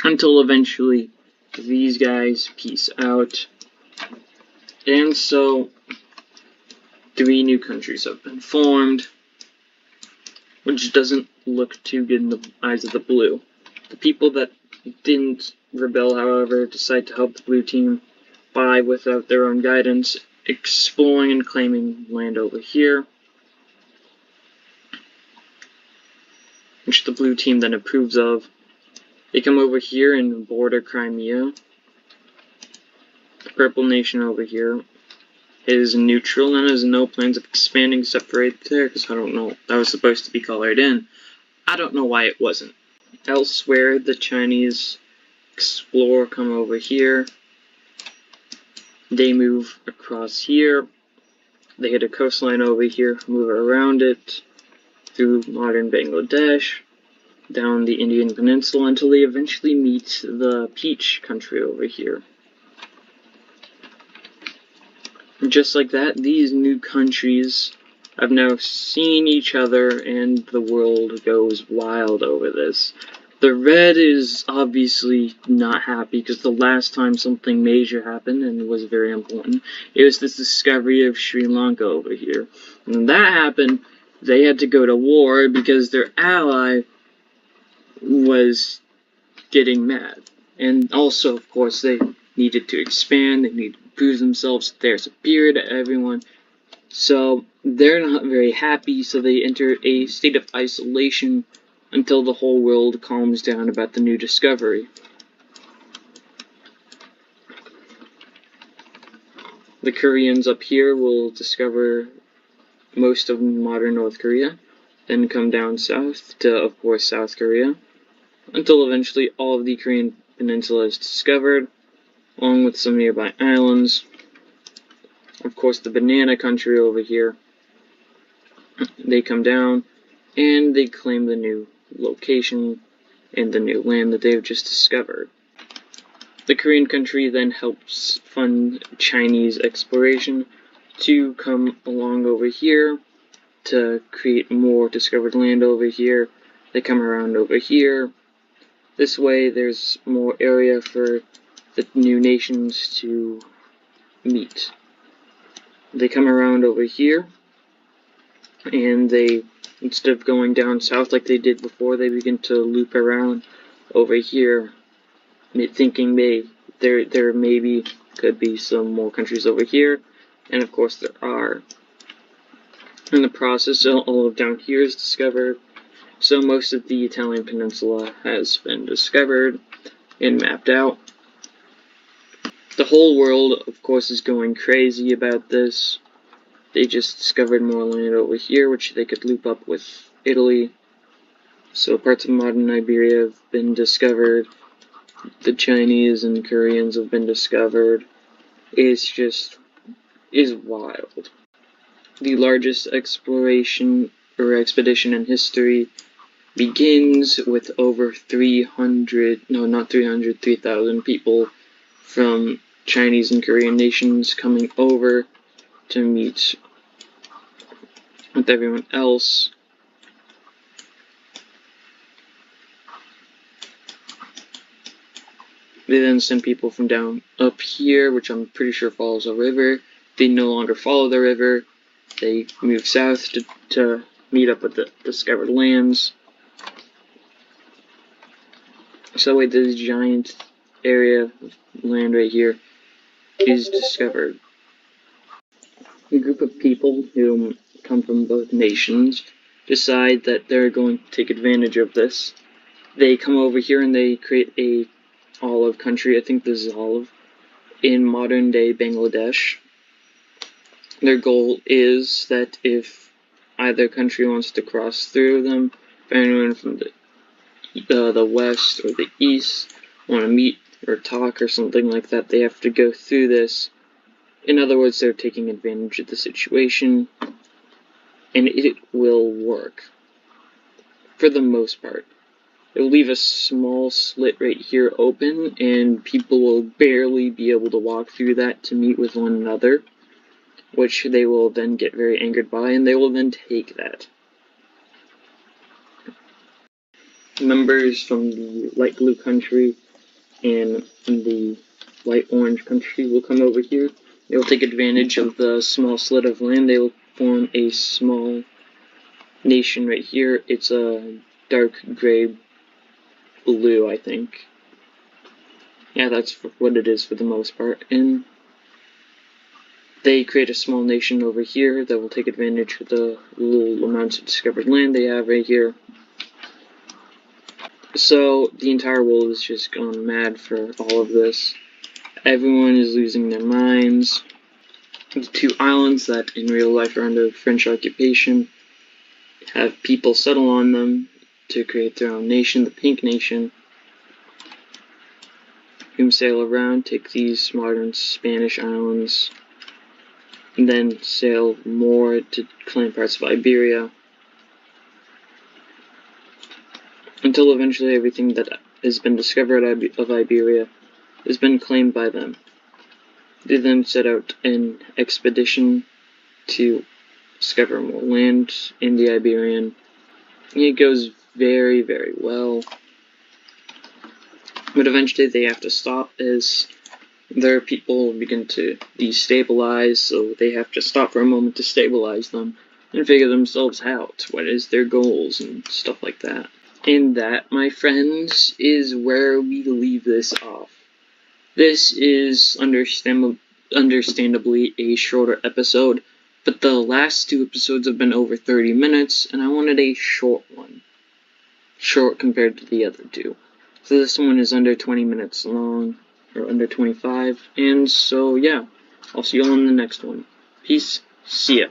until eventually these guys peace out. And so 3 new countries have been formed, which doesn't look too good in the eyes of the blue. The people that didn't rebel, however, decide to help the blue team by, without their own guidance, exploring and claiming land over here, which the blue team then approves of. They come over here and border Crimea. The purple nation over here is neutral and has no plans of expanding except right there, because I don't know, that was supposed to be colored in. I don't know why it wasn't. Elsewhere, the Chinese explore, come over here. They move across here. They hit a coastline over here, move around it, through modern Bangladesh, down the Indian Peninsula until they eventually meet the Peach country over here. And just like that, these new countries have now seen each other, and the world goes wild over this. The red is obviously not happy because the last time something major happened and was very important, it was this discovery of Sri Lanka over here. And when that happened, they had to go to war because their ally was getting mad. And also, of course, they needed to expand, they needed to prove themselves they're superior to everyone. So they're not very happy, so they enter a state of isolation until the whole world calms down about the new discovery. The Koreans up here will discover most of modern North Korea, then come down south to, of course, South Korea, until eventually all of the Korean peninsula is discovered, along with some nearby islands. Of course, the banana country over here, they come down and they claim the new location and the new land that they've just discovered. The Korean country then helps fund Chinese exploration to come along over here to create more discovered land over here. They come around over here. This way there's more area for the new nations to meet. They come around over here, and they, instead of going down south like they did before, they begin to loop around over here, thinking there maybe could be some more countries over here, and of course there are. In the process, all of down here is discovered, so most of the Italian peninsula has been discovered and mapped out. The whole world, of course, is going crazy about this. They just discovered more land over here, which they could loop up with Italy. So parts of modern Iberia have been discovered. The Chinese and Koreans have been discovered. It's wild. The largest expedition in history begins with over 3,000 people from Chinese and Korean nations coming over to meet with everyone else. They then send people from down up here, which I'm pretty sure follows a river. They no longer follow the river. They move south to meet up with the discovered lands. So that way this giant area of land right here is discovered. A group of people who come from both nations decide that they're going to take advantage of this. They come over here and they create a olive country, I think this is olive, in modern day Bangladesh. Their goal is that if either country wants to cross through them, if anyone from the west or the east want to meet or talk or something like that, they have to go through this. In other words, they're taking advantage of the situation, and it will work for the most part. It will leave a small slit right here open, and people will barely be able to walk through that to meet with one another, which they will then get very angered by, and they will then take that. Members from the light blue country and the light orange country will come over here. They will take advantage of the small slit of land. They will form a small nation right here. It's a dark gray blue, I think. Yeah, that's what it is for the most part. And they create a small nation over here that will take advantage of the little amounts of discovered land they have right here. So the entire world is just gone mad for all of this. Everyone is losing their minds. The two islands that in real life are under French occupation have people settle on them to create their own nation, the Pink Nation, whom sail around, take these modern Spanish islands, and then sail more to claim parts of Iberia, until eventually everything that has been discovered of Iberia has been claimed by them. They then set out an expedition to discover more land in the Iberian. It goes very, very well. But eventually they have to stop as their people begin to destabilize, so they have to stop for a moment to stabilize them and figure themselves out. What is their goals and stuff like that. And that, my friends, is where we leave this off. This is understandably a shorter episode, but the last 2 episodes have been over 30 minutes, and I wanted a short one. Short compared to the other 2. So this one is under 20 minutes long, or under 25, and so yeah, I'll see you all in the next one. Peace, see ya.